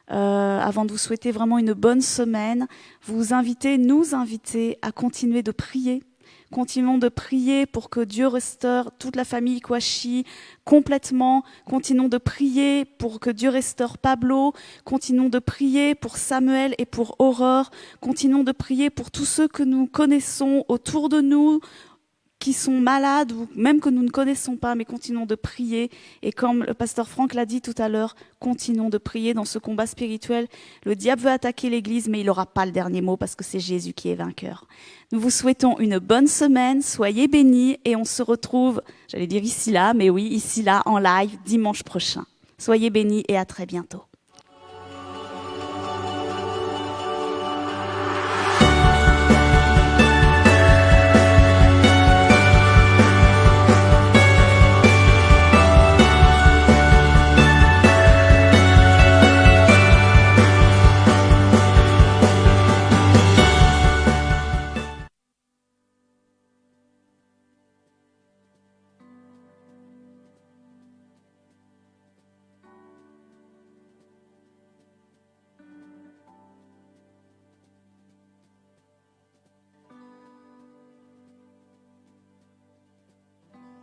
avant de vous souhaiter vraiment une bonne semaine, nous inviter à continuer de prier. Continuons de prier pour que Dieu restaure toute la famille Kouachi complètement. Continuons de prier pour que Dieu restaure Pablo. Continuons de prier pour Samuel et pour Aurore. Continuons de prier pour tous ceux que nous connaissons autour de nous, qui sont malades ou même que nous ne connaissons pas, mais continuons de prier. Et comme le pasteur Franck l'a dit tout à l'heure, continuons de prier dans ce combat spirituel. Le diable veut attaquer l'Église, mais il n'aura pas le dernier mot parce que c'est Jésus qui est vainqueur. Nous vous souhaitons une bonne semaine, soyez bénis et on se retrouve, j'allais dire ici là, mais oui, ici là, en live, dimanche prochain. Soyez bénis et à très bientôt.